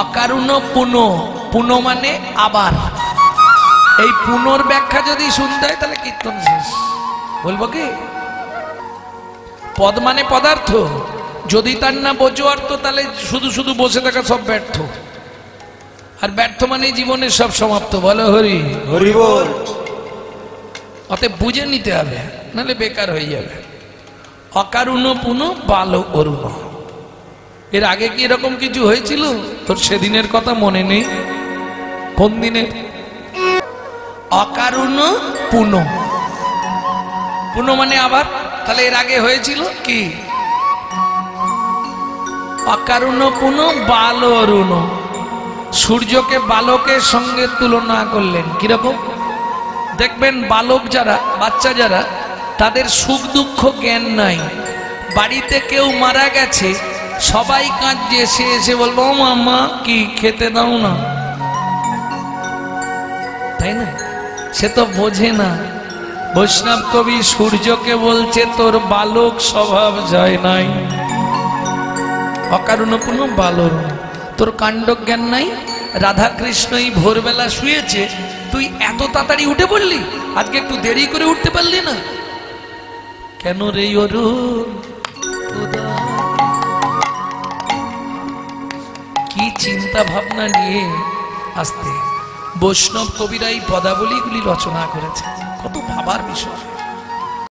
অকারুণ পুন, পুন মানে আবার। এই পুনর ব্যাখ্যা যদি শুনতে হয় তাহলে কীর্তন শেষ। বলবো কি? পদ মানে পদার্থ, যদি তার না বোঝো অর্থ তাহলে শুধু শুধু বসে থাকা সব ব্যর্থ। আর ব্যর্থ মানে জীবনের সব সমাপ্ত। বলো হরি হরি বল। অতএব বুঝে নিতে হবে, নাহলে বেকার হয়ে যাবে। অকারুণ পুন বাল অরুণ, এর আগে কি এরকম কিছু হয়েছিল? তোর সেদিনের কথা মনে নেই? কোন দিনের? অকারুণ পুন, পুন মানে আবার। তাহলে এর আগে হয়েছিল কি? অকারুণ পুন বাল অরুণ। সূর্যকে বালকের সঙ্গে তুলনা করলেন। কিরকম? দেখবেন বালক যারা, বাচ্চা যারা, তাদের সুখ দুঃখ জ্ঞান নাই। বাড়িতে কেউ মারা গেছে, সবাই কাঁদছে, সে এসে বলবো ও মামা কি খেতে দাও না, তাই না? সে তো বোঝে না। বৈষ্ণব কবি সূর্যকে বলছে তোর বালক স্বভাব যায় নাই। অকারুণ পুন বালর, তোর কাণ্ড জ্ঞান নাই। রাধা কৃষ্ণই ভোরবেলা শুয়েছে, তুই এত তাড়াতাড়ি উঠে পড়লি, আজকে একটু দেরি করে উঠতে পারলি না কেন রে অরুণ? কি চিন্তা ভাবনা নিয়ে আসতে বৈষ্ণব কবিরা এই পদাবলীগুলি রচনা করেছে, কত ভাবার বিষয়।